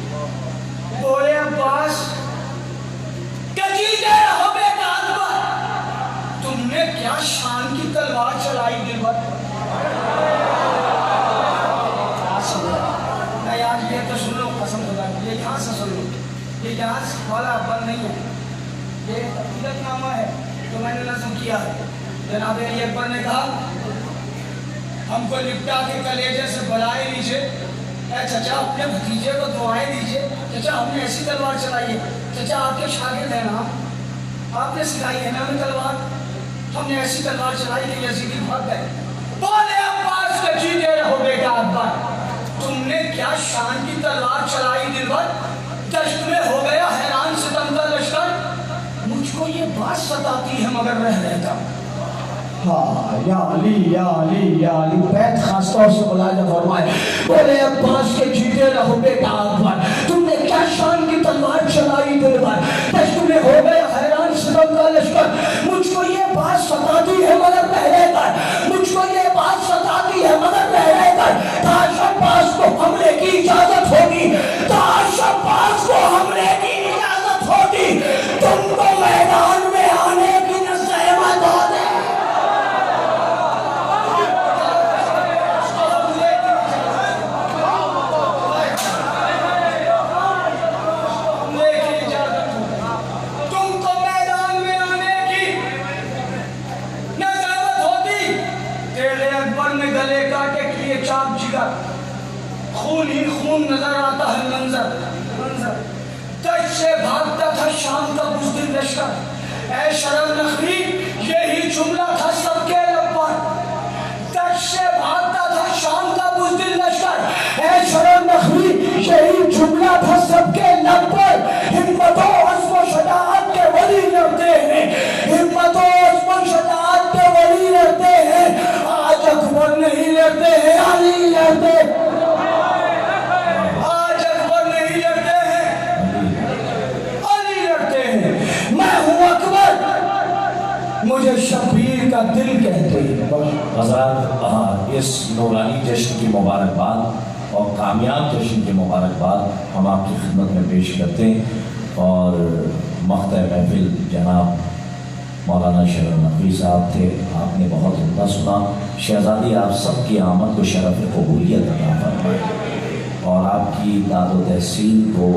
बोले अब्बास के जीते रहो बेटा अकबर। तुमने क्या शान की तलवार चलाई दिलबर। यार ये तो सुन लो, कसम खुदा की, ये यहाँ से सुन लो, ये यहाँ वाला बंद नहीं है, ये अकीदतनामा है तो मैंने नज़्म किया है। जनाब अली अकबर ने कहा, हमको लिपटा के कलेजे से बलाए लीजिए, ऐ चचा अपने भतीजे को दुआएं दीजिए। चचा हमने ऐसी तलवार चलाई है, चचा आपके शागिर्द है ना, आपने सिखाई है ना हमें तलवार, हमने ऐसी तलवार चलाई कि यजीदी भाग गए। बोले अब्बास के जीते रहो बेटा अकबर। तुमने क्या शान की तलवार चलाई दिलबर, दश्त में हो गया हैरान सितम का लश्कर। मुझको ये बात सताती है मगर रह रहता। हाँ या अली या अली या अली, बैत खास तौर से मुलाहिजा फरमाए। बोले अब्बास के जीते रहो बेटा अकबर। तुमने क्या शान की तलवार चलाई दिलबर, दश्त में हो गया हैरान सितम का लश्कर। मुझको ये बात सताती है मगर रह रहता, मुझको ये बात सताती है मगर रह रहता। काश अब्बास को हमले की इजाजत होगी, काश अब्बास को हमले की इजाजत होगी, तुमको मैदान में आने की न सहमत हो दे। तुमको मैदान में आने की न सहमत होती। तेरे अकबर ने गले काटे किए चाक जिगर, खून ही खून नजर आता है मंजर। दश्त से भागता था शाम का बुज़दिल लश्कर, ऐ शरम नखरी यही जुमला था सबके लब पर। दश्त से भागता था शाम का बुज़दिल लश्कर, ऐ शरम नखरी यही जुमला था सबके लब पर। हिम्मतों अज़्म व शजाअत के वली लड़ते हैं, हिम्मतों अज़्म व शजाअत के वली लड़ते हैं। आज अकबर नहीं लड़ते हैं, अली लड़ते। आज अकबर नहीं लड़ते हैं, मेरा दिल कहते हैं। हज़रात, इस नूरानी जश्न की मुबारकबाद और कामयाब जश्न की मुबारकबाद हम आपकी खिदमत में पेश करते हैं। और मख्ता महफिल जनाब मौलाना शरफ नकवी साहब थे, आपने बहुत उम्दा सुना। शहज़ादी आप सब की आमद को शरफ़ कबूलियत अता फरमाए और आपकी दाद व तहसीन को